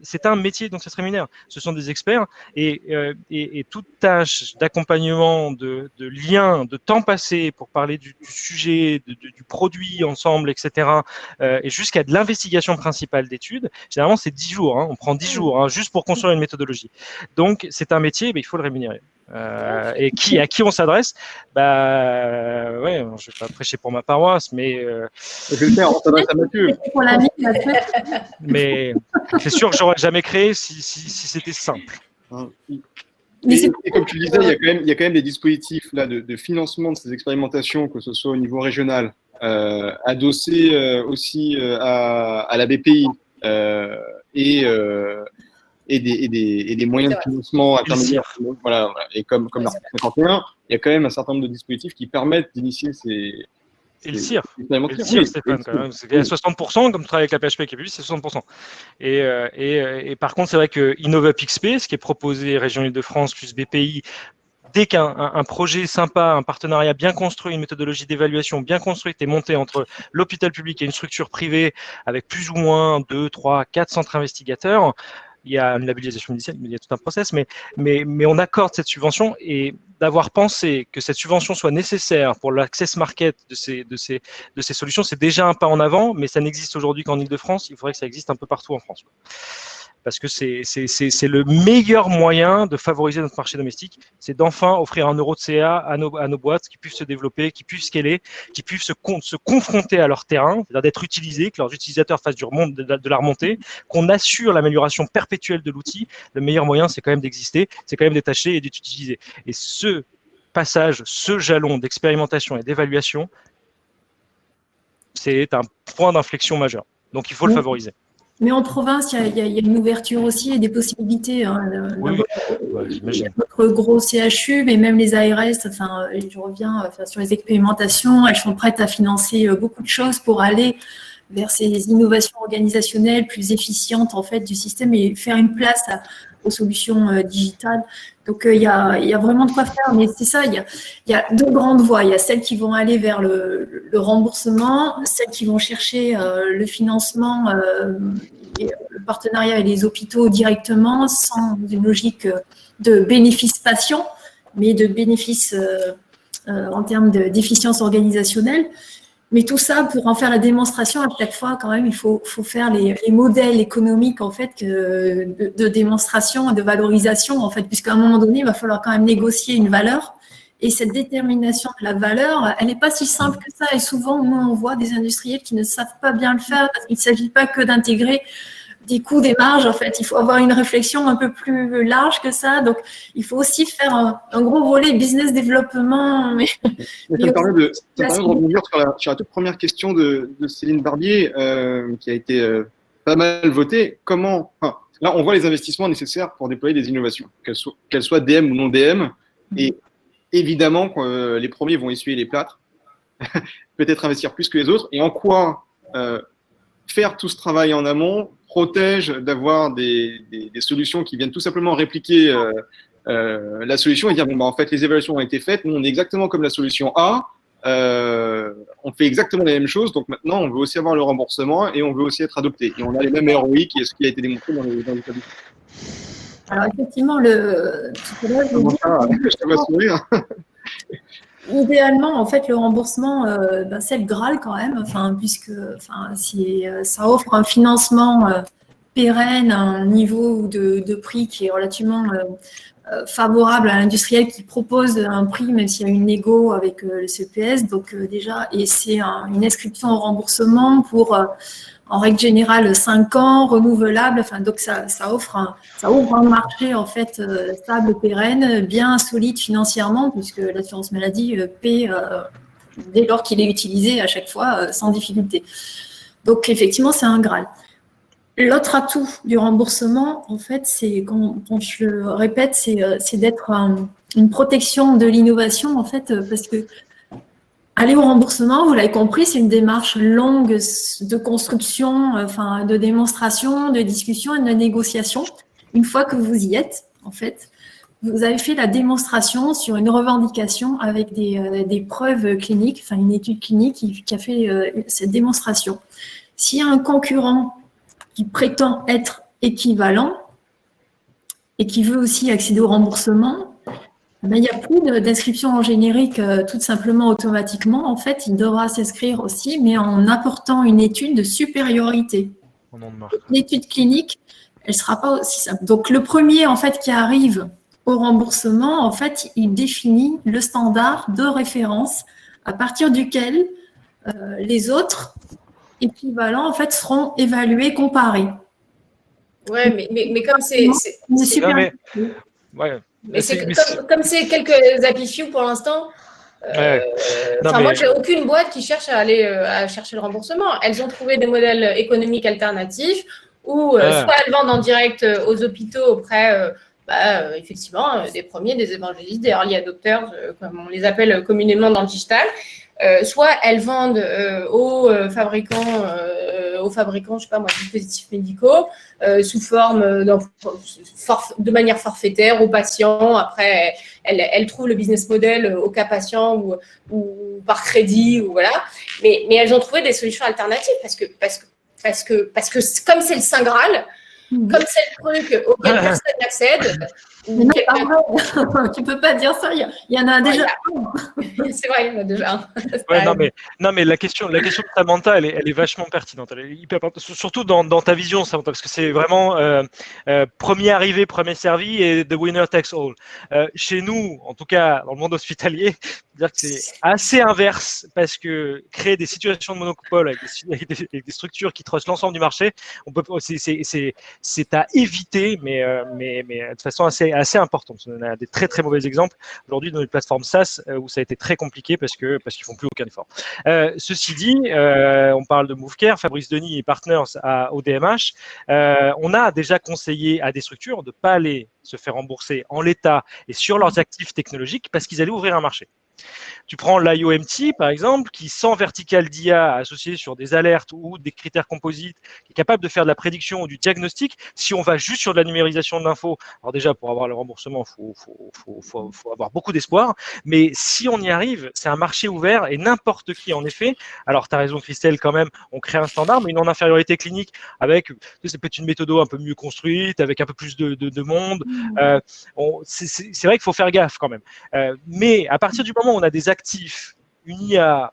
C'est un métier, donc ça se rémunère. Ce sont des experts et toute tâche d'accompagnement, de lien, de temps passé pour parler du sujet, du produit ensemble, etc. Et jusqu'à de l'investigation principale d'études, généralement c'est 10 jours, on prend 10 jours juste pour construire une méthodologie. Donc c'est un métier, il faut le rémunérer. Et à qui on s'adresse, je vais pas prêcher pour ma paroisse, mais je vais le faire, on s'adresse à Mathieu. Mais c'est sûr que j'aurais jamais créé si c'était simple. Et comme tu le disais, il y a quand même des dispositifs là, de financement de ces expérimentations, que ce soit au niveau régional, adossés aussi à la BPI et des moyens de financement intermédiaires. Voilà. Et comme l'article 51, il y a quand même un certain nombre de dispositifs qui permettent d'initier ces. Et le CIR, Stéphane, quand même. C'est à 60%, comme tu travailles avec la PHP qui est c'est 60%. Et par contre, c'est vrai que InnovUp XP, ce qui est proposé Région Île-de-France plus BPI, dès qu'un projet sympa, un partenariat bien construit, une méthodologie d'évaluation bien construite est montée entre l'hôpital public et une structure privée avec plus ou moins 2, 3, 4 centres investigateurs, il y a une labellisation initiale, il y a tout un process, mais on accorde cette subvention et d'avoir pensé que cette subvention soit nécessaire pour l'access market de ces solutions, c'est déjà un pas en avant, mais ça n'existe aujourd'hui qu'en Île-de-France, il faudrait que ça existe un peu partout en France. Parce que c'est le meilleur moyen de favoriser notre marché domestique, c'est d'enfin offrir 1 euro de CA à nos boîtes qui puissent se développer, qui puissent scaler, qui puissent se confronter à leur terrain, c'est-à-dire d'être utilisés, que leurs utilisateurs fassent de la remontée, qu'on assure l'amélioration perpétuelle de l'outil. Le meilleur moyen, c'est quand même d'exister, c'est quand même d'être acheté et d'être utilisé. Et ce passage, ce jalon d'expérimentation et d'évaluation, c'est un point d'inflexion majeur. Donc, il faut le favoriser. Mais en province, il y a une ouverture aussi et des possibilités. J'imagine. Notre gros CHU, mais même les ARS, je reviens sur les expérimentations, elles sont prêtes à financer beaucoup de choses pour aller vers ces innovations organisationnelles plus efficientes en fait du système et faire une place aux solutions digitales. Donc, il y a vraiment de quoi faire, mais c'est ça, il y a 2 grandes voies. Il y a celles qui vont aller vers le remboursement, celles qui vont chercher le financement et le partenariat avec les hôpitaux directement, sans une logique de bénéfice patient, mais de bénéfice en termes d'efficience organisationnelle. Mais tout ça, pour en faire la démonstration, à chaque fois, quand même, il faut faire les modèles économiques, en fait, de démonstration et de valorisation, en fait, puisqu'à un moment donné, il va falloir quand même négocier une valeur. Et cette détermination de la valeur, elle n'est pas si simple que ça. Et souvent, nous, on voit des industriels qui ne savent pas bien le faire, parce qu'il ne s'agit pas que d'intégrer des coûts, des marges, en fait. Il faut avoir une réflexion un peu plus large que ça. Donc, il faut aussi faire un gros volet business développement. Mais ça me permet de revenir sur la toute première question de Céline Barbier, qui a été pas mal votée. Là, on voit les investissements nécessaires pour déployer des innovations, qu'elles soient DM ou non DM. Et évidemment, les premiers vont essuyer les plâtres, peut-être investir plus que les autres. Et en quoi faire tout ce travail en amont protège d'avoir des solutions qui viennent tout simplement répliquer la solution et dire en fait les évaluations ont été faites, nous on est exactement comme la solution A, on fait exactement les mêmes choses, donc maintenant on veut aussi avoir le remboursement et on veut aussi être adopté et on a les mêmes ROI ce qui a été démontré dans les établissements. Alors effectivement, je te vois sourire. Idéalement, en fait, le remboursement, c'est le Graal quand même, puisque ça offre un financement pérenne, un niveau de prix qui est relativement favorable à l'industriel qui propose un prix, même s'il y a une négo avec le CPS. Donc déjà, et c'est une inscription au remboursement pour en règle générale 5 ans, renouvelable. Donc ça ouvre un marché en fait stable, pérenne, bien solide financièrement, puisque l'assurance maladie paie dès lors qu'il est utilisé à chaque fois sans difficulté. Donc effectivement, c'est un Graal. L'autre atout du remboursement, en fait, c'est, quand je le répète, c'est d'être une protection de l'innovation, en fait, parce que aller au remboursement, vous l'avez compris, c'est une démarche longue de construction, de démonstration, de discussion et de négociation. Une fois que vous y êtes, en fait, vous avez fait la démonstration sur une revendication avec des preuves cliniques, une étude clinique qui a fait cette démonstration. S'il y a un concurrent qui prétend être équivalent et qui veut aussi accéder au remboursement, il n'y a plus d'inscription en générique tout simplement automatiquement. En fait, il devra s'inscrire aussi, mais en apportant une étude de supériorité. L'étude clinique, elle ne sera pas aussi simple. Donc, le premier, en fait, qui arrive au remboursement, en fait, il définit le standard de référence à partir duquel les autres équivalents, en fait, seront évalués, comparés. Ouais, mais comme c'est super. Ouais. Mais comme c'est quelques happy few pour l'instant. Moi, j'ai aucune boîte qui cherche à aller à chercher le remboursement. Elles ont trouvé des modèles économiques alternatifs où soit elles vendent en direct aux hôpitaux auprès, effectivement, des premiers, des évangélistes, des early adopters, comme on les appelle communément dans le digital. Soit elles vendent aux fabricants, je sais pas moi, dispositifs médicaux, sous forme de manière forfaitaire aux patients. Après, elles trouvent le business model au cas patient ou par crédit ou voilà. Mais elles ont trouvé des solutions alternatives parce que comme c'est le Saint Graal, comme c'est le truc auquel personne n'accède. Mais non, pas vrai. Tu peux pas dire ça. Il y en a déjà un. C'est vrai, il y en a déjà un. Non, mais la question de Samantha, elle est vachement pertinente. Elle est hyper pertinente. Surtout dans ta vision, Samantha, parce que c'est vraiment premier arrivé, premier servi et the winner takes all. Chez nous, en tout cas, dans le monde hospitalier, dire que c'est assez inverse parce que créer des situations de monopole avec des structures qui trustent l'ensemble du marché, c'est à éviter, mais de façon assez importante. On a des très très mauvais exemples aujourd'hui dans les plateformes SaaS où ça a été très compliqué parce qu'ils font plus aucun effort. Ceci dit, on parle de MoveCare, Fabrice Denis et partners au DMH. On a déjà conseillé à des structures de ne pas aller se faire rembourser en l'état et sur leurs actifs technologiques parce qu'ils allaient ouvrir un marché. Tu prends l'IOMT, par exemple, qui, sans vertical d'IA associé sur des alertes ou des critères composites, qui est capable de faire de la prédiction ou du diagnostic. Si on va juste sur de la numérisation de l'info, alors déjà, pour avoir le remboursement, il faut avoir beaucoup d'espoir. Mais si on y arrive, c'est un marché ouvert et n'importe qui, en effet, alors tu as raison, Christelle, quand même, on crée un standard, mais une non-infériorité clinique avec, ça peut être une méthode un peu mieux construite, avec un peu plus de monde. C'est vrai qu'il faut faire gaffe quand même. Mais à partir du moment où on a des actifs, une IA,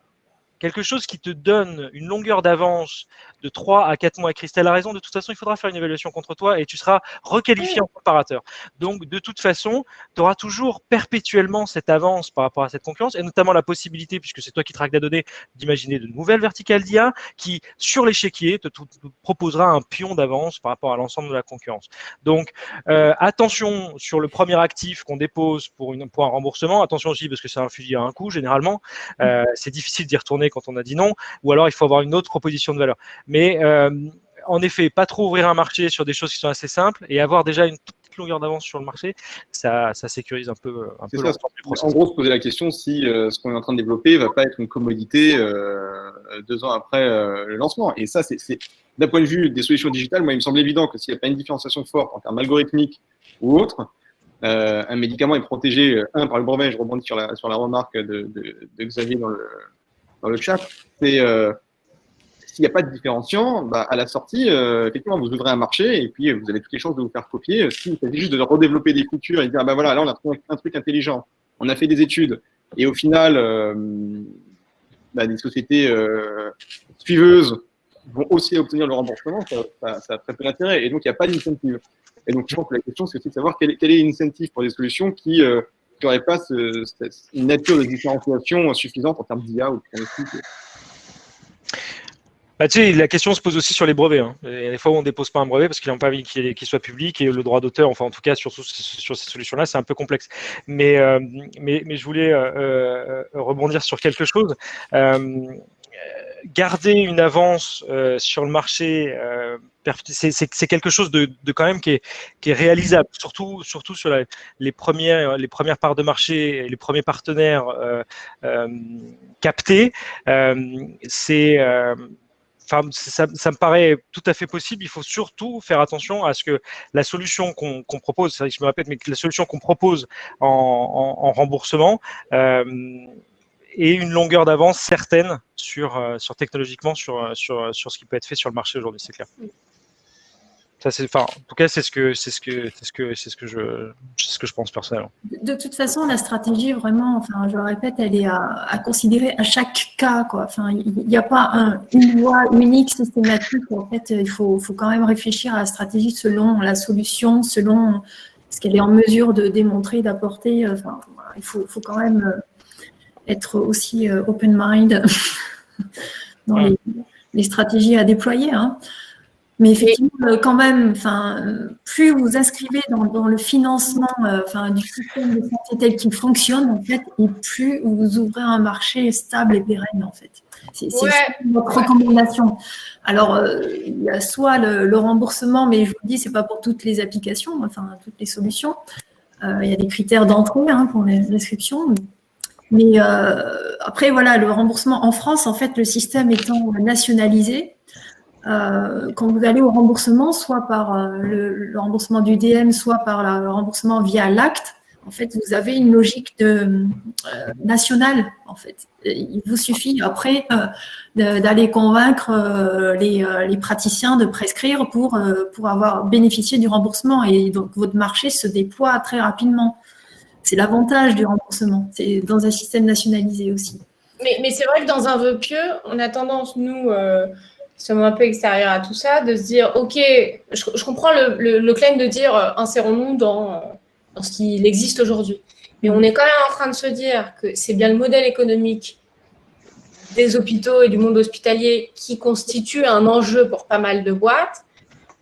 quelque chose qui te donne une longueur d'avance de 3 à 4 mois. Christelle a raison, de toute façon, il faudra faire une évaluation contre toi et tu seras requalifié en comparateur. Donc, de toute façon, tu auras toujours perpétuellement cette avance par rapport à cette concurrence et notamment la possibilité, puisque c'est toi qui traques la donnée, d'imaginer de nouvelles verticales d'IA qui, sur l'échiquier, te proposera un pion d'avance par rapport à l'ensemble de la concurrence. Donc, attention sur le premier actif qu'on dépose pour un remboursement. Attention aussi, parce que c'est un fusil à un coup, généralement. C'est difficile d'y retourner quand on a dit non, ou alors il faut avoir une autre proposition de valeur. Mais en effet, pas trop ouvrir un marché sur des choses qui sont assez simples et avoir déjà une toute petite longueur d'avance sur le marché, ça sécurise un peu l'ensemble du processus. En gros, se poser la question si ce qu'on est en train de développer ne va pas être une commodité 2 ans après le lancement. Et ça, c'est d'un point de vue des solutions digitales, moi, il me semble évident que s'il n'y a pas une différenciation forte en termes algorithmiques ou autre, un médicament est protégé, par le brevet, je rebondis sur la remarque de Xavier dans le chat, c'est s'il n'y a pas de différenciant, à la sortie, effectivement, vous ouvrez un marché et puis vous avez toutes les chances de vous faire copier. S'il s'agit juste de redévelopper des features et de dire, voilà, là, on a trouvé un truc intelligent, on a fait des études et au final, des sociétés suiveuses vont aussi obtenir le remboursement, ça a très peu d'intérêt. Et donc, il n'y a pas d'incentive. Et donc, je pense que la question, c'est aussi de savoir quel est l'incentive pour des solutions qui n'auraient pas une nature de différenciation suffisante en termes d'IA ou de pronostic. La question se pose aussi sur les brevets. Hein. Il y a des fois où on ne dépose pas un brevet parce qu'ils n'ont pas envie qu'il soit public et le droit d'auteur, enfin en tout cas sur ces solutions-là, c'est un peu complexe. Mais je voulais rebondir sur quelque chose. Garder une avance sur le marché, c'est quelque chose de quand même qui est réalisable, surtout sur les premières parts de marché et les premiers partenaires captés. Ça me paraît tout à fait possible. Il faut surtout faire attention à ce que la solution qu'on propose, c'est vrai que je me répète, mais que la solution qu'on propose en remboursement ait une longueur d'avance certaine sur technologiquement sur ce qui peut être fait sur le marché aujourd'hui, c'est clair. Ça, en tout cas, c'est ce que je pense personnellement. De toute façon, la stratégie, vraiment, je le répète, elle est à considérer à chaque cas, quoi. Il n'y a pas une voie unique, systématique. En fait, il faut quand même réfléchir à la stratégie selon la solution, selon ce qu'elle est en mesure de démontrer, d'apporter. Il faut quand même être aussi open mind dans les stratégies à déployer, hein. Mais effectivement, quand même, plus vous inscrivez dans le financement du système de santé tel qu'il fonctionne, en fait, et plus vous ouvrez un marché stable et pérenne, en fait. C'est notre recommandation. Alors, il y a soit le remboursement, mais je vous dis, c'est pas pour toutes les applications, toutes les solutions. Il y a des critères d'entrée pour les inscriptions. Mais après, voilà, le remboursement en France, en fait, le système étant nationalisé, quand vous allez au remboursement, soit par le remboursement du DM, soit par le remboursement via l'acte, en fait, vous avez une logique nationale, en fait. Il vous suffit après d'aller convaincre les praticiens de prescrire pour avoir bénéficié du remboursement. Et donc, votre marché se déploie très rapidement. C'est l'avantage du remboursement. C'est dans un système nationalisé aussi. Mais c'est vrai que dans un vœu pieux, on a tendance, nous, qui sommes un peu extérieurs à tout ça, de se dire, OK, je comprends le claim de dire, insérons-nous dans ce qu'il existe aujourd'hui. Mais on est quand même en train de se dire que c'est bien le modèle économique des hôpitaux et du monde hospitalier qui constitue un enjeu pour pas mal de boîtes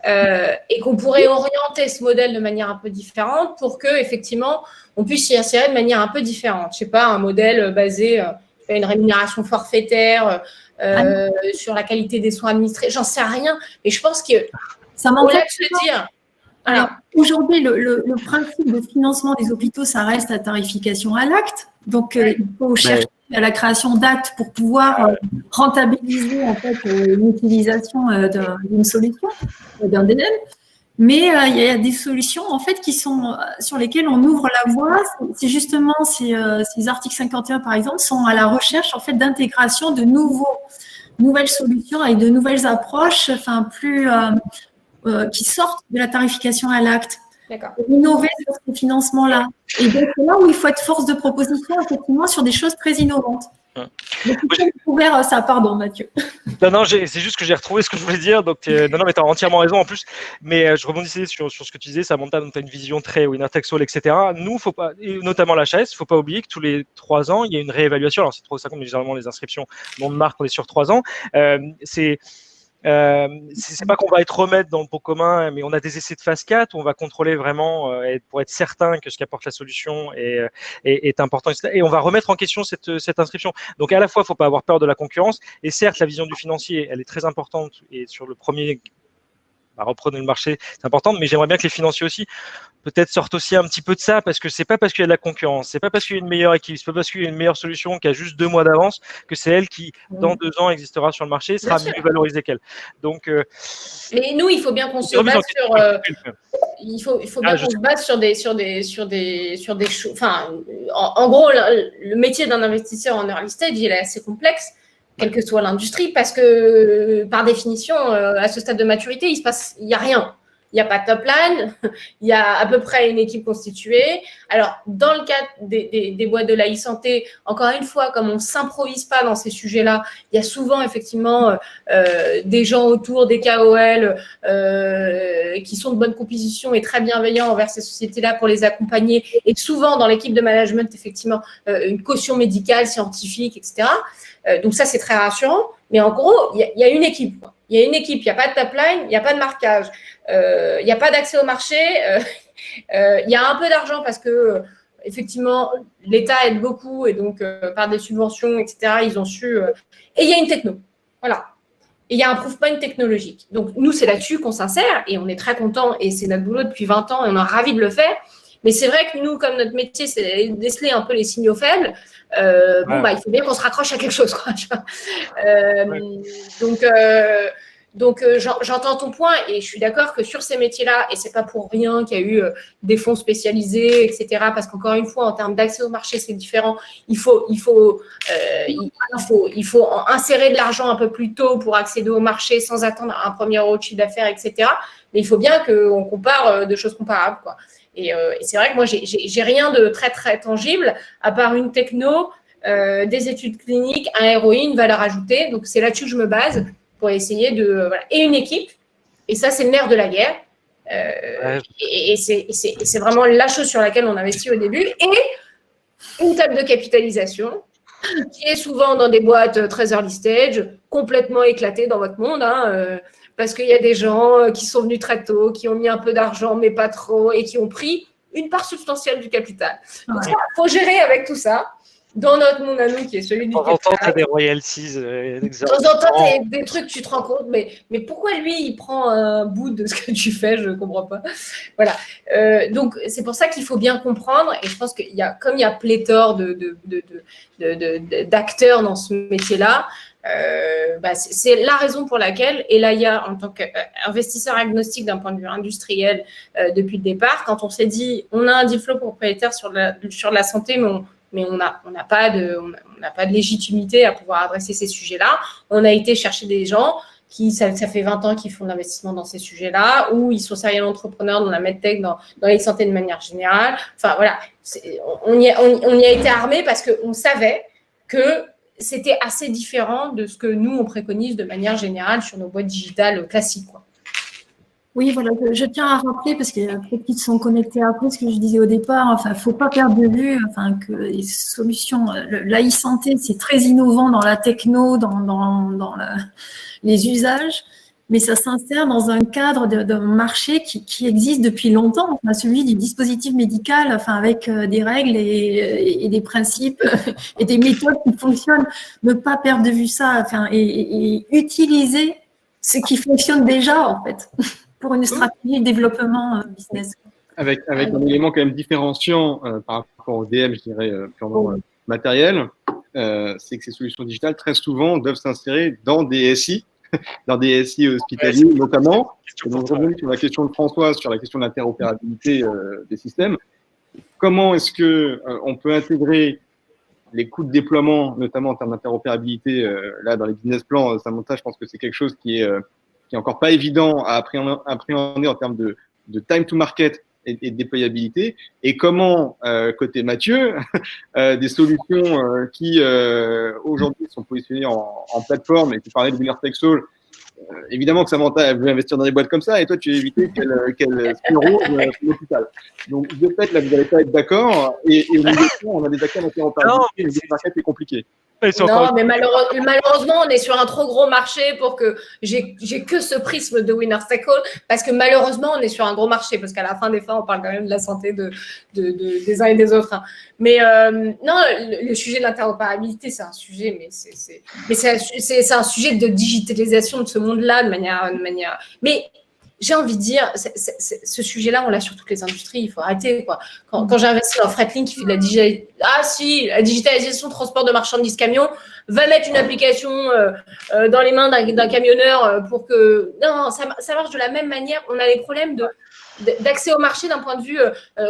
et qu'on pourrait orienter ce modèle de manière un peu différente pour que effectivement on puisse y insérer de manière un peu différente. Je sais pas, un modèle basé sur une rémunération forfaitaire, sur la qualité des soins administrés, j'en sais rien, mais je pense que ça au-delà de se dire. Alors, aujourd'hui, le principe de financement des hôpitaux, ça reste la tarification à l'acte. Donc, il faut chercher à la création d'actes pour pouvoir rentabiliser en fait l'utilisation d'une solution, d'un DM. Mais il y a des solutions en fait qui sont sur lesquelles on ouvre la voie. C'est justement ces articles 51 par exemple sont à la recherche en fait d'intégration de nouvelles solutions avec de nouvelles approches, qui sortent de la tarification à l'acte. D'accord. Innover sur ce financement-là. Et donc, c'est là où il faut être force de proposition, effectivement, sur des choses très innovantes. Ouvert ça, pardon, Mathieu. Non, c'est juste que j'ai retrouvé ce que je voulais dire. Donc, mais tu as entièrement raison en plus. Mais je rebondissais sur ce que tu disais, Samantha, donc tu as une vision très winner-take-all, etc. Nous, faut pas, et notamment l'HAS, il ne faut pas oublier que tous les 3 ans, il y a une réévaluation. Alors, c'est 3 mais généralement, les inscriptions, nom de marque, on est sur 3 ans. C'est pas qu'on va être remettre dans le pot commun, mais on a des essais de phase 4 où on va contrôler vraiment pour être certain que ce qu'apporte la solution est important, etc. Et on va remettre en question cette inscription. Donc à la fois, il ne faut pas avoir peur de la concurrence. Et certes, la vision du financier, elle est très importante. Et sur le premier, reprenez le marché, c'est important. Mais j'aimerais bien que les financiers aussi peut-être sortent aussi un petit peu de ça, parce que c'est pas parce qu'il y a de la concurrence, c'est pas parce qu'il y a une meilleure équipe, c'est pas parce qu'il y a une meilleure solution qui a juste 2 mois d'avance que c'est elle qui, dans 2 ans, existera sur le marché, sera mieux valorisée qu'elle. Donc, mais nous, il faut bien qu'on se base sur. Il faut bien qu'on se base sur des choses. Enfin, en gros, le métier d'un investisseur en early stage, il est assez complexe, quelle que soit l'industrie, parce que par définition, à ce stade de maturité, il n'y a rien. Il n'y a pas de top line, il y a à peu près une équipe constituée. Alors, dans le cadre des boîtes de la e-santé, encore une fois, comme on ne s'improvise pas dans ces sujets-là, il y a souvent effectivement des gens autour, des KOL, qui sont de bonne composition et très bienveillants envers ces sociétés-là pour les accompagner. Et souvent, dans l'équipe de management, effectivement, une caution médicale, scientifique, etc. Donc ça, c'est très rassurant. Mais en gros, il y a une équipe, quoi. Il y a une équipe, il n'y a pas de top line, il n'y a pas de marquage, il n'y a pas d'accès au marché, il y a un peu d'argent parce que, effectivement, l'État aide beaucoup et donc, par des subventions, etc., ils ont su… et il y a une techno, voilà. Et il y a un proof point technologique. Donc, nous, c'est là-dessus qu'on s'insère et on est très contents et c'est notre boulot depuis 20 ans et on est ravis de le faire. Mais c'est vrai que nous, comme notre métier, c'est déceler un peu les signaux faibles, il faut bien qu'on se raccroche à quelque chose, quoi. Donc, j'entends ton point et je suis d'accord que sur ces métiers-là, et c'est pas pour rien qu'il y a eu des fonds spécialisés, etc., parce qu'encore une fois, en termes d'accès au marché, c'est différent. Il faut insérer de l'argent un peu plus tôt pour accéder au marché sans attendre un premier euro de chiffre d'affaires, etc. Mais il faut bien qu'on compare de choses comparables, quoi. Et c'est vrai que moi, j'ai rien de très, très tangible, à part une techno, des études cliniques, un ROI, une valeur ajoutée. Donc, c'est là-dessus que je me base pour essayer de… Voilà. Et une équipe. Et ça, c'est le nerf de la guerre. Et c'est vraiment la chose sur laquelle on investit au début. Et une table de capitalisation qui est souvent dans des boîtes très early stage, complètement éclatées dans votre monde, parce qu'il y a des gens qui sont venus très tôt, qui ont mis un peu d'argent, mais pas trop, et qui ont pris une part substantielle du capital. Donc, il faut gérer avec tout ça. Dans notre monde à nous, qui est celui du capital. De temps en temps, tu as des royalties. De temps en temps, tu as des trucs, tu te rends compte, mais pourquoi lui, il prend un bout de ce que tu fais? Je ne comprends pas. Voilà. Donc, c'est pour ça qu'il faut bien comprendre. Et je pense comme il y a pléthore d'acteurs dans ce métier-là, c'est la raison pour laquelle Elaya, en tant qu'investisseur agnostique d'un point de vue industriel depuis le départ, quand on s'est dit on a un deal flow propriétaire sur la santé, mais on n'a pas de légitimité à pouvoir adresser ces sujets-là. On a été chercher des gens qui, ça fait 20 ans qu'ils font de l'investissement dans ces sujets-là, ou ils sont serial entrepreneurs dans la medtech, dans les santé de manière générale. Enfin, voilà, on y a été armés parce qu'on savait que c'était assez différent de ce que nous, on préconise de manière générale sur nos boîtes digitales classiques, quoi. Oui, voilà, je tiens à rappeler, parce qu'il y a peut-être qui sont connectés après ce que je disais au départ, enfin, faut pas perdre de vue, que les solutions, l'e-santé, c'est très innovant dans la techno, dans les usages, mais ça s'insère dans un cadre d'un marché qui existe depuis longtemps, celui du dispositif médical, avec des règles et des principes et des méthodes qui fonctionnent. Ne pas perdre de vue ça, et utiliser ce qui fonctionne déjà, en fait, pour une stratégie de développement business. Avec un élément quand même différenciant par rapport au DM, je dirais, purement matériel, c'est que ces solutions digitales, très souvent, doivent s'insérer dans des SI, dans des SI hospitaliers notamment. Et donc, je reviens sur la question de François, sur la question de l'interopérabilité des systèmes. Comment est-ce qu'on peut intégrer les coûts de déploiement, notamment en termes d'interopérabilité, là, dans les business plans, Samantha, je pense que c'est quelque chose qui est encore pas évident à appréhender en termes de time to market et de déployabilité. Et comment, côté Mathieu, des solutions qui aujourd'hui sont positionnées en plateforme, et tu parlais de WinnerTechSoul, évidemment que Samantha a voulu investir dans des boîtes comme ça, et toi tu as évité qu'elle spirose l'hôpital. Donc de fait, là, vous n'allez pas être d'accord, et au niveau de on a des acteurs d'interopérabilité, le market est compliqué. Non, mais malheureusement, on est sur un trop gros marché pour que j'ai que ce prisme de WinnerTechSoul, parce que malheureusement, on est sur un gros marché, parce qu'à la fin des fins, on parle quand même de la santé des uns et des autres. Hein. Mais non, le sujet de l'interopérabilité, c'est un sujet, mais c'est un sujet de digitalisation de ce monde-là de manière. Mais j'ai envie de dire, ce sujet-là, on l'a sur toutes les industries, il faut arrêter, quoi. Quand j'ai investi dans Freightlink qui fait de la digitalisation de transport de marchandises camions, va mettre une application dans les mains d'un camionneur pour que… Non, ça marche de la même manière. On a les problèmes d'accès au marché d'un point de vue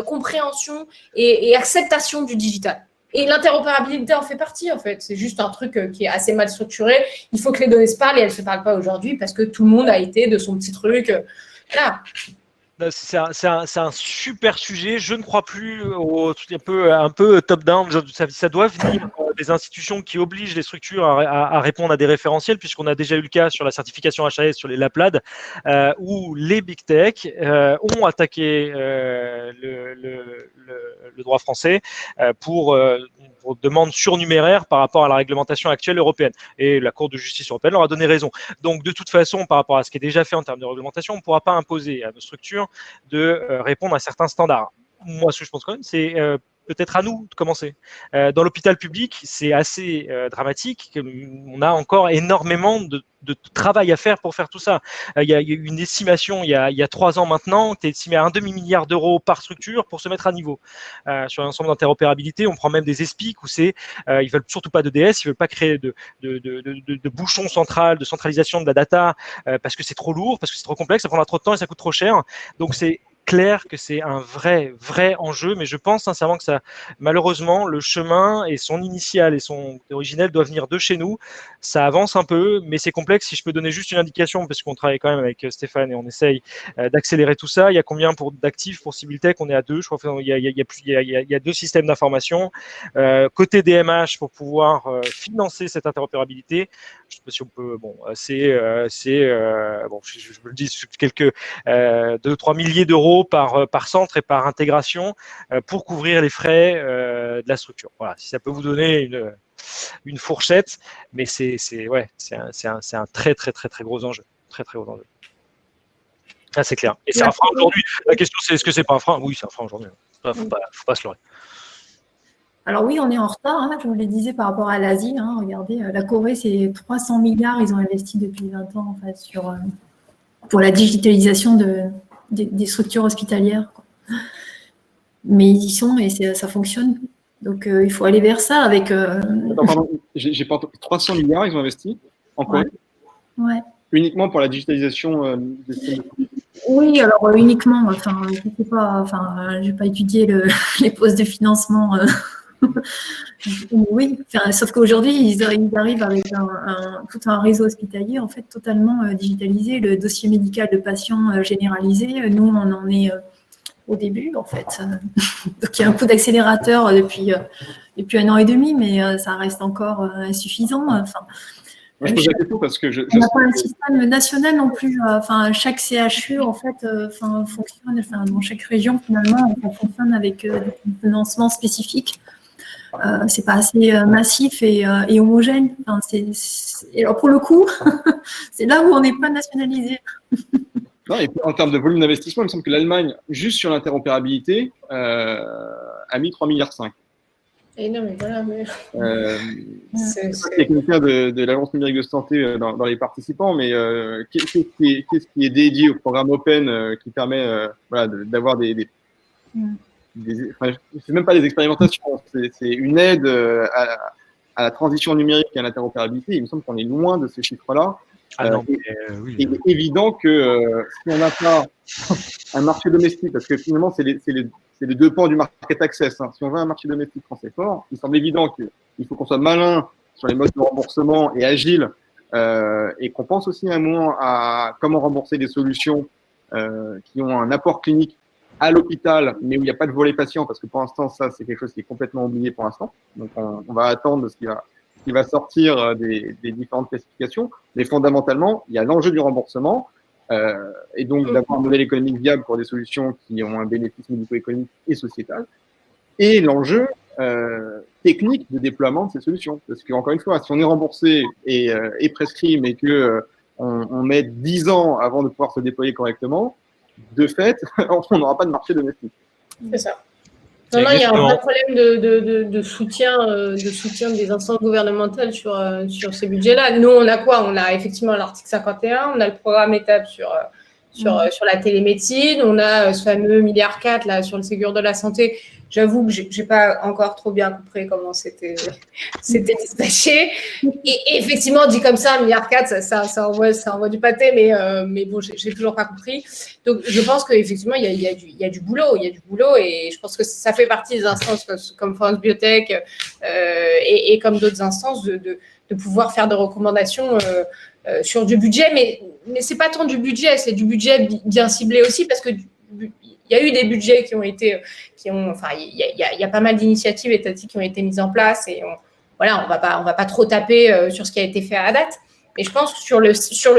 compréhension et acceptation du digital. Et l'interopérabilité en fait partie, en fait. C'est juste un truc qui est assez mal structuré. Il faut que les données se parlent et elles ne se parlent pas aujourd'hui parce que tout le monde a été de son petit truc. Voilà. C'est un super sujet. Je ne crois plus un peu top-down. Ça doit venir des institutions qui obligent les structures à répondre à des référentiels, puisqu'on a déjà eu le cas sur la certification HAS, sur les LabLAD, où les big tech ont attaqué le droit français pour demande surnuméraire par rapport à la réglementation actuelle européenne. Et la Cour de justice européenne leur a donné raison. Donc, de toute façon, par rapport à ce qui est déjà fait en termes de réglementation, on ne pourra pas imposer à nos structures de répondre à certains standards. Moi, ce que je pense quand même, c'est peut-être à nous de commencer. Dans l'hôpital public, c'est assez dramatique. On a encore énormément de travail à faire pour faire tout ça. Il y a eu une estimation il y a 3 ans maintenant, qui est estimée à 1 demi-milliard d'euros par structure pour se mettre à niveau. Sur l'ensemble d'interopérabilité, on prend même des ESPIC où ils veulent surtout pas de DS, ils veulent pas créer de bouchon central, de centralisation de la data, parce que c'est trop lourd, parce que c'est trop complexe, ça prendra trop de temps et ça coûte trop cher. Donc c'est clair que c'est un vrai enjeu, mais je pense sincèrement que ça, malheureusement, le chemin et son initial et son originel doivent venir de chez nous. Ça avance un peu, mais c'est complexe. Si je peux donner juste une indication, parce qu'on travaille quand même avec Stéphane et on essaye d'accélérer tout ça. Il y a combien d'actifs pour Civiltech? On est à 2, je crois qu'il y a 2 systèmes d'information. Côté DMH, pour pouvoir financer cette interopérabilité, je ne sais pas si on peut, je me le dis, quelques 2-3 milliers d'euros par centre et par intégration pour couvrir les frais de la structure. Voilà, si ça peut vous donner une fourchette, mais c'est un très gros enjeu. Très gros enjeu. Ça, c'est clair. Et c'est un frein aujourd'hui. La question, c'est est-ce que c'est pas un frein? Oui, c'est un frein aujourd'hui. Faut pas se leurrer. Alors oui, on est en retard, hein, je vous le disais, par rapport à l'Asie. Hein, regardez, la Corée, c'est 300 milliards, ils ont investi depuis 20 ans en fait, pour la digitalisation des structures hospitalières. Quoi. Mais ils y sont et ça fonctionne. Donc il faut aller vers ça avec… Attends, pardon, j'ai pas entendu. 300 milliards, ils ont investi en Corée ouais. uniquement pour la digitalisation des systèmes de santé. Oui, alors uniquement, enfin, je sais pas, enfin, j'ai pas étudié les postes de financement. Oui, enfin, sauf qu'aujourd'hui, ils arrivent avec tout un réseau hospitalier en fait totalement digitalisé, le dossier médical de patients généralisé. Nous, on en est au début en fait. Donc il y a un coup d'accélérateur depuis 1 an et demi, mais ça reste encore insuffisant. Enfin, Moi, je pose la question parce que on n'a pas un système national non plus. Enfin, chaque CHU en fait, fonctionne. Enfin, dans chaque région finalement, on fonctionne avec des financements spécifiques. C'est pas assez massif et homogène. Enfin, et alors pour le coup, c'est là où on n'est pas nationalisé. Non, et en termes de volume d'investissement, il me semble que l'Allemagne, juste sur l'interopérabilité, a mis 3,5 milliards. Et non, mais voilà. Mais... Il y a quelqu'un de l'Agence numérique de santé dans les participants, mais qu'est-ce qui est dédié au programme Open qui permet d'avoir enfin, c'est même pas des expérimentations, c'est une aide à la transition numérique et à l'interopérabilité. Il me semble qu'on est loin de ces chiffres-là. Oui. Il est évident que si on n'a pas un marché domestique, parce que finalement, c'est les deux pans du market access. Hein. Si on veut un marché domestique français fort, il semble évident qu'il faut qu'on soit malin sur les modes de remboursement et agile, et qu'on pense aussi à un moment à comment rembourser des solutions qui ont un apport clinique à l'hôpital, mais où il n'y a pas de volet patient, parce que pour l'instant, ça, c'est quelque chose qui est complètement oublié pour l'instant. Donc, on va attendre ce qui va sortir des différentes classifications. Mais fondamentalement, il y a l'enjeu du remboursement, et donc d'avoir un modèle économique viable pour des solutions qui ont un bénéfice médico-économique et sociétal, et l'enjeu technique de déploiement de ces solutions. Parce qu'encore une fois, si on est remboursé et prescrit, mais que on met 10 ans avant de pouvoir se déployer correctement, de fait, on n'aura pas de marché domestique. C'est ça. Non, il y a un vrai problème de soutien des instances gouvernementales sur ces budgets-là. Nous, on a quoi? On a effectivement l'article 51, on a le programme étape sur la télémédecine, on a ce fameux milliard 4 là, sur le Ségur de la santé. J'avoue que je n'ai pas encore trop bien compris comment c'était dispatché. Et effectivement, dit comme ça, 1,4 milliard, ça envoie du pâté, mais bon, j'ai toujours pas compris. Donc, je pense qu'effectivement, il y a du boulot. Il y a du boulot et je pense que ça fait partie des instances comme France Biotech et comme d'autres instances de pouvoir faire des recommandations sur du budget. Mais ce n'est pas tant du budget, c'est du budget bien ciblé aussi parce que il y a eu des budgets il y a pas mal d'initiatives étatiques qui ont été mises en place et on va pas trop taper sur ce qui a été fait à date. Mais je pense que sur le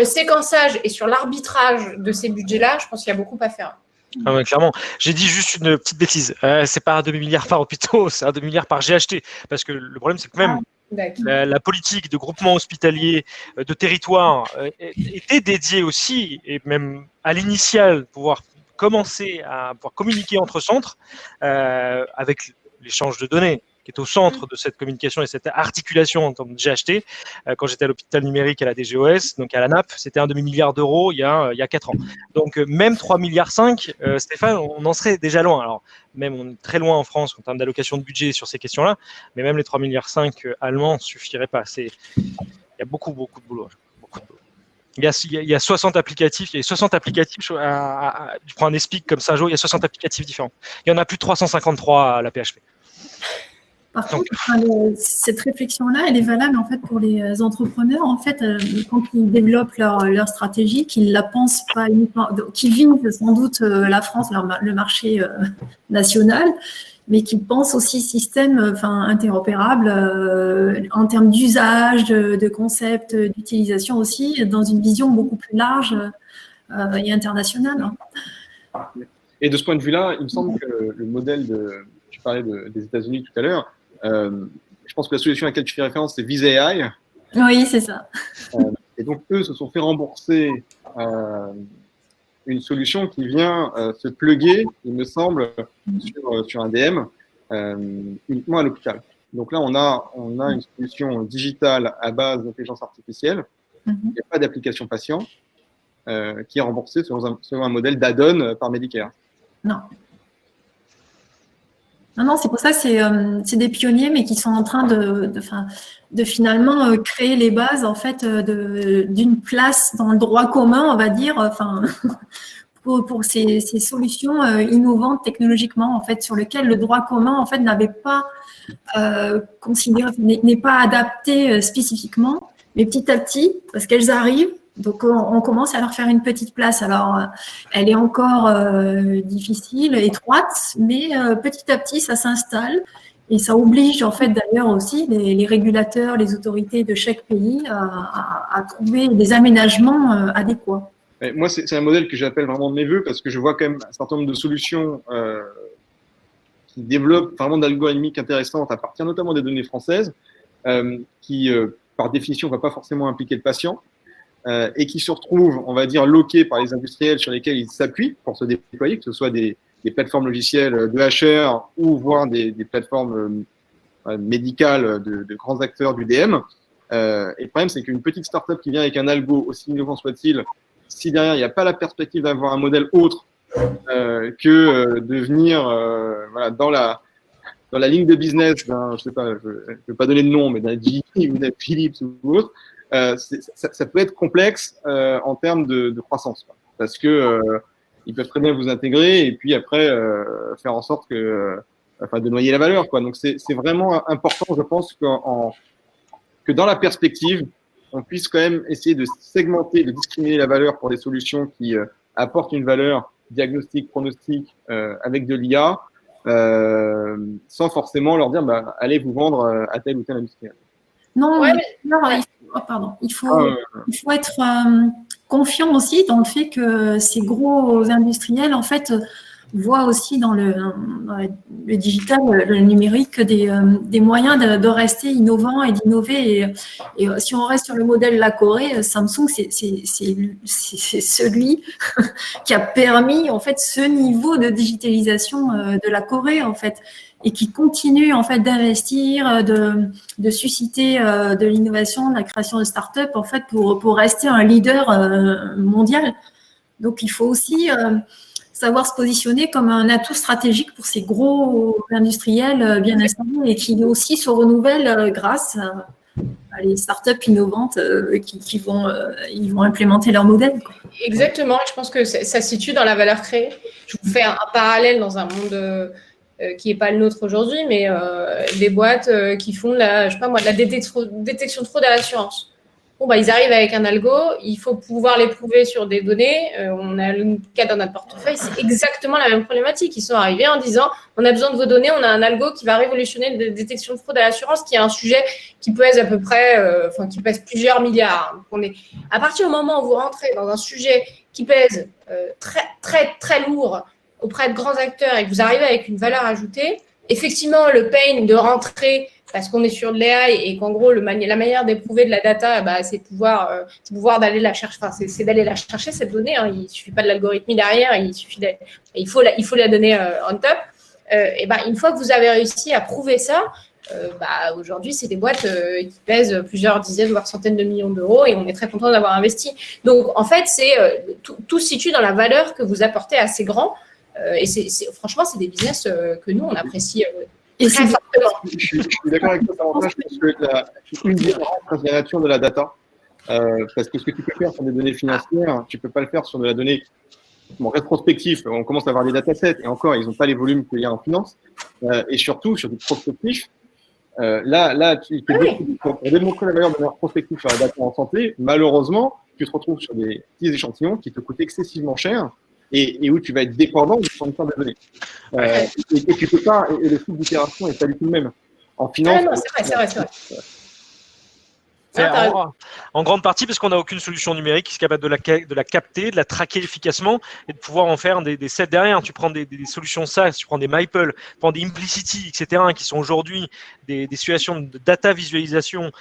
séquençage et sur l'arbitrage de ces budgets-là, je pense qu'il y a beaucoup à faire. Ah ouais, clairement. J'ai dit juste une petite bêtise. C'est pas un demi-milliard par hôpital, c'est un demi-milliard par GHT. Parce que le problème, c'est que même la politique de groupement hospitalier, de territoire, était dédiée aussi, et même à l'initial, pouvoir commencer à pouvoir communiquer entre centres avec l'échange de données qui est au centre de cette communication et cette articulation en termes de GHT. Quand j'étais à l'hôpital numérique à la DGOS, donc à la NAP, c'était un demi-milliard d'euros il y a 4 ans. Donc même 3,5 milliards, Stéphane, on en serait déjà loin. Alors même on est très loin en France en termes d'allocation de budget sur ces questions-là, mais même les 3,5 milliards allemands ne suffiraient pas. Il y a beaucoup de boulot. Il y a 60 applicatifs. Il y a 60 applicatifs. Je prends un ESPIC comme Saint-Jo, il y a 60 applicatifs différents. Il y en a plus de 353 à la PHP. Par contre, cette réflexion-là, elle est valable en fait pour les entrepreneurs. En fait, quand ils développent leur stratégie, qu'ils la pensent pas uniquement, qu'ils visent sans doute la France, le marché national, mais qu'ils pensent aussi système, interopérable en termes d'usage, de concept, d'utilisation aussi, dans une vision beaucoup plus large et internationale. Et de ce point de vue-là, il me semble que le modèle tu parlais des États-Unis tout à l'heure. Je pense que la solution à laquelle tu fais référence, c'est Viz.ai. Oui, c'est ça. Et donc, eux se sont fait rembourser une solution qui vient se plugger, il me semble, sur un DM uniquement à l'hôpital. Donc là, on a une solution digitale à base d'intelligence artificielle. Il n'y a pas d'application patient qui est remboursée selon un modèle d'add-on par Medicare. Non, c'est pour ça que c'est des pionniers, mais qui sont en train de finalement créer les bases en fait d'une place dans le droit commun, on va dire, pour ces solutions innovantes technologiquement en fait, sur lesquelles le droit commun en fait n'avait pas considéré, n'est pas adapté spécifiquement, mais petit à petit, parce qu'elles arrivent. Donc, on commence à leur faire une petite place. Alors, elle est encore difficile, étroite, mais petit à petit, ça s'installe. Et ça oblige, en fait, d'ailleurs aussi, les régulateurs, les autorités de chaque pays à trouver des aménagements adéquats. Et moi, c'est un modèle que j'appelle vraiment de mes voeux parce que je vois quand même un certain nombre de solutions qui développent vraiment d'algorithmiques intéressantes à partir notamment des données françaises qui, par définition, ne va pas forcément impliquer le patient. Et qui se retrouvent, on va dire, loqués par les industriels sur lesquels ils s'appuient pour se déployer, que ce soit des plateformes logicielles de HR ou voire des plateformes médicales de grands acteurs du DM. Et le problème, c'est qu'une petite start-up qui vient avec un algo, aussi innovant soit-il, si derrière, il n'y a pas la perspective d'avoir un modèle autre que de venir dans la ligne de business d'un, je sais pas, je ne vais pas donner de nom, mais d'un GE ou d'un Philips ou autre, ça peut être complexe en termes de croissance, quoi. Parce que ils peuvent très bien vous intégrer et puis après faire en sorte de noyer la valeur, quoi. Donc c'est vraiment important, je pense, que dans la perspective, on puisse quand même essayer de segmenter, de discriminer la valeur pour des solutions qui apportent une valeur diagnostique, pronostic avec de l'IA, sans forcément leur dire allez vous vendre à tel ou tel industriel. Non, il faut être confiant aussi dans le fait que ces gros industriels, en fait, voient aussi dans le digital, le numérique, des moyens de rester innovants et d'innover. Et si on reste sur le modèle de la Corée, Samsung, c'est celui qui a permis, en fait, ce niveau de digitalisation de la Corée, en fait, et qui continue en fait d'investir, de susciter de l'innovation, de la création de start-up en fait pour rester un leader mondial. Donc il faut aussi savoir se positionner comme un atout stratégique pour ces gros industriels bien installés et qui aussi se renouvellent grâce à les start-up innovantes qui vont implémenter leur modèle, quoi. Exactement, je pense que ça se situe dans la valeur créée. Je vous fais un parallèle dans un monde qui n'est pas le nôtre aujourd'hui, mais des boîtes qui font de la détection de fraude à l'assurance. Bon, ils arrivent avec un algo, il faut pouvoir l'éprouver sur des données. On a le cas dans notre portefeuille, c'est exactement la même problématique. Ils sont arrivés en disant, on a besoin de vos données, on a un algo qui va révolutionner la détection de fraude à l'assurance, qui est un sujet qui pèse à peu près, qui pèse plusieurs milliards. À partir du moment où vous rentrez dans un sujet qui pèse très, très, très lourd auprès de grands acteurs et que vous arrivez avec une valeur ajoutée, effectivement, le pain de rentrer parce qu'on est sur de l'AI et qu'en gros, la manière d'éprouver de la data, c'est pouvoir d'aller la chercher, c'est d'aller la chercher, cette donnée. Hein. Il ne suffit pas de l'algorithme derrière, il faut la donner on top. Une fois que vous avez réussi à prouver ça, aujourd'hui, c'est des boîtes qui pèsent plusieurs dizaines, voire centaines de millions d'euros et on est très content d'avoir investi. Donc, en fait, tout se situe dans la valeur que vous apportez à ces grands. Et franchement, c'est des business que nous, on apprécie très fortement. Je suis d'accord avec toi, davantage, parce que une différence entre la nature de la data, parce que ce que tu peux faire sur des données financières, tu ne peux pas le faire sur de la donnée rétrospective. On commence à avoir des datasets, et encore, ils n'ont pas les volumes qu'il y a en finance. Et surtout, sur du prospectif, pour démontrer la valeur de leur prospectif sur la data en santé, malheureusement, tu te retrouves sur des petits échantillons qui te coûtent excessivement cher et où tu vas être dépendant du fournisseur de données. Et tu peux pas, et le flux d'itération n'est pas du tout le même. En finance. C'est vrai. En grande partie parce qu'on n'a aucune solution numérique qui est capable de la capter, de la traquer efficacement et de pouvoir en faire des sets derrière. Tu prends des solutions SaaS, tu prends des Maple, tu prends des Implicity, etc., qui sont aujourd'hui des situations de data visualisation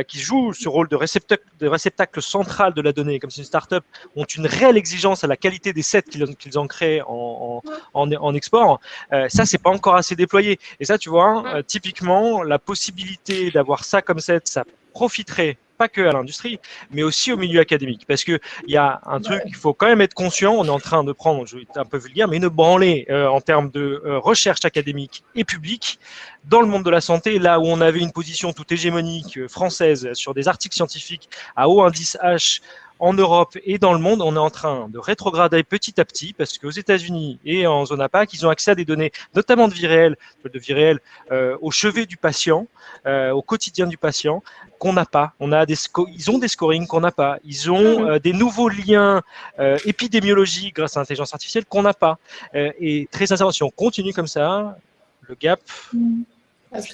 qui jouent ce rôle de réceptacle central de la donnée, comme si une startup ont une réelle exigence à la qualité des sets qu'ils en créent en export. Ça, c'est pas encore assez déployé. Et ça, tu vois, typiquement, la possibilité d'avoir ça comme set, ça profiterait pas que à l'industrie, mais aussi au milieu académique. Parce qu'il y a un truc, il faut quand même être conscient, on est en train de prendre, je vais être un peu vulgaire, mais une branlée en termes de recherche académique et publique dans le monde de la santé, là où on avait une position toute hégémonique française sur des articles scientifiques à haut indice H en Europe et dans le monde, on est en train de rétrograder petit à petit parce qu'aux États-Unis et en zone APAC, ils ont accès à des données, notamment de vie réelle au chevet du patient, au quotidien du patient, qu'on n'a pas. Ils ont des scorings qu'on n'a pas. Ils ont des nouveaux liens épidémiologiques grâce à l'intelligence artificielle qu'on n'a pas. Et très sincèrement, si on continue comme ça, le gap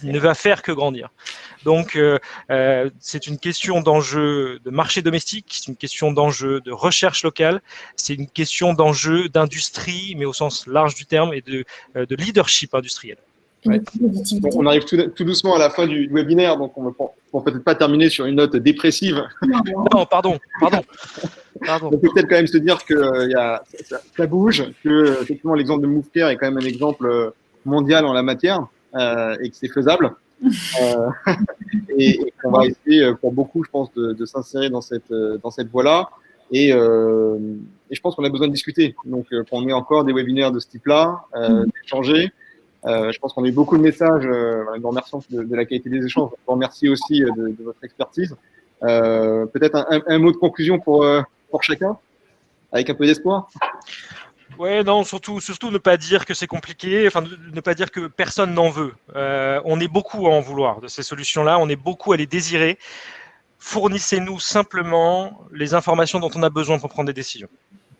ne va faire que grandir. Donc, c'est une question d'enjeu de marché domestique, c'est une question d'enjeu de recherche locale, c'est une question d'enjeu d'industrie, mais au sens large du terme, et de leadership industriel. Ouais. On arrive tout doucement à la fin du webinaire, donc on ne va peut-être pas terminer sur une note dépressive. Non, pardon. On peut peut-être quand même se dire que ça bouge, que effectivement l'exemple de MoveCare est quand même un exemple mondial en la matière et que c'est faisable. Et qu'on va essayer pour beaucoup, je pense, de s'insérer dans cette voie-là. Et je pense qu'on a besoin de discuter. Donc, qu'on ait encore des webinaires de ce type-là, d'échanger. Je pense qu'on a eu beaucoup de messages. Nous remercions de la qualité des échanges. Je vous remercie aussi de votre expertise. Peut-être un mot de conclusion pour chacun, avec un peu d'espoir. Ouais, non, surtout ne pas dire que c'est compliqué, enfin ne pas dire que personne n'en veut. On est beaucoup à en vouloir de ces solutions-là, on est beaucoup à les désirer. Fournissez-nous simplement les informations dont on a besoin pour prendre des décisions.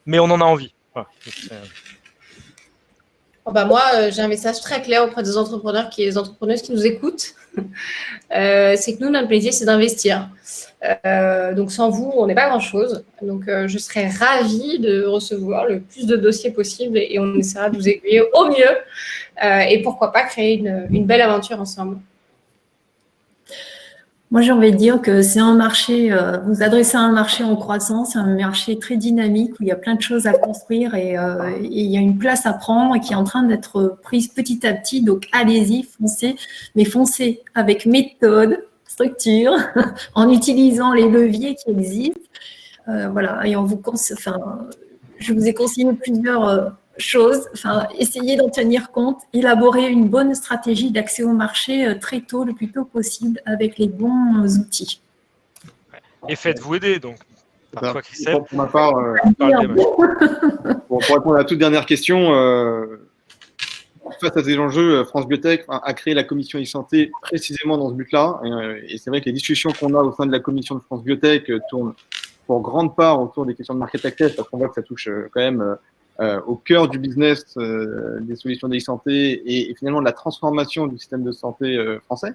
Mais on en a envie. Voilà. Moi, j'ai un message très clair auprès des entrepreneurs et des entrepreneuses qui nous écoutent. C'est que nous, notre métier, c'est d'investir. Donc, sans vous, on n'est pas grand-chose. Donc, je serais ravie de recevoir le plus de dossiers possible et on essaiera de vous aiguiller au mieux. Et pourquoi pas créer une belle aventure ensemble. Moi, j'ai envie de dire que c'est un marché, vous adressez à un marché en croissance, un marché très dynamique où il y a plein de choses à construire et il y a une place à prendre qui est en train d'être prise petit à petit. Donc, allez-y, foncez, mais foncez avec méthode, structure, en utilisant les leviers qui existent. Voilà, et je vous ai conseillé plusieurs choses. Essayez d'en tenir compte, élaborer une bonne stratégie d'accès au marché très tôt, le plus tôt possible, avec les bons outils. Et faites-vous aider, donc. Par toi, Christelle. Pour ma part, pour répondre à la toute dernière question, face à ces enjeux, France Biotech a créé la commission e-santé précisément dans ce but-là. Et c'est vrai que les discussions qu'on a au sein de la commission de France Biotech tournent pour grande part autour des questions de market access, parce qu'on voit que ça touche quand même au cœur du business des solutions de e-santé et finalement de la transformation du système de santé français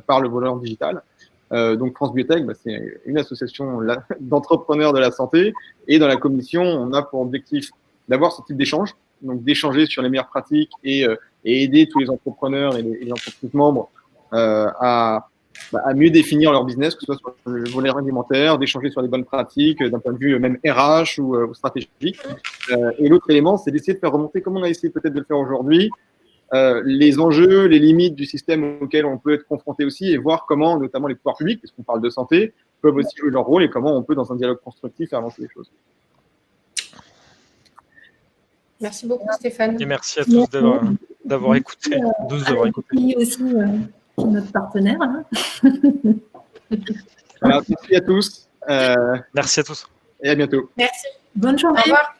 par le volet digital. Donc France Biotech, c'est une association d'entrepreneurs de la santé et dans la commission, on a pour objectif d'avoir ce type d'échange, donc d'échanger sur les meilleures pratiques et aider tous les entrepreneurs et les entreprises membres à mieux définir leur business, que ce soit sur le volet réglementaire, d'échanger sur les bonnes pratiques, d'un point de vue même RH ou stratégique. Et l'autre élément, c'est d'essayer de faire remonter, comme on a essayé peut-être de le faire aujourd'hui, les enjeux, les limites du système auquel on peut être confronté aussi et voir comment, notamment les pouvoirs publics, puisqu'on parle de santé, peuvent aussi jouer leur rôle et comment on peut, dans un dialogue constructif, faire avancer les choses. Merci beaucoup, Stéphane. Et merci à tous d'avoir écouté. Merci aussi notre partenaire. Voilà, merci à tous. Merci à tous. Et à bientôt. Merci. Bonne journée. Au revoir.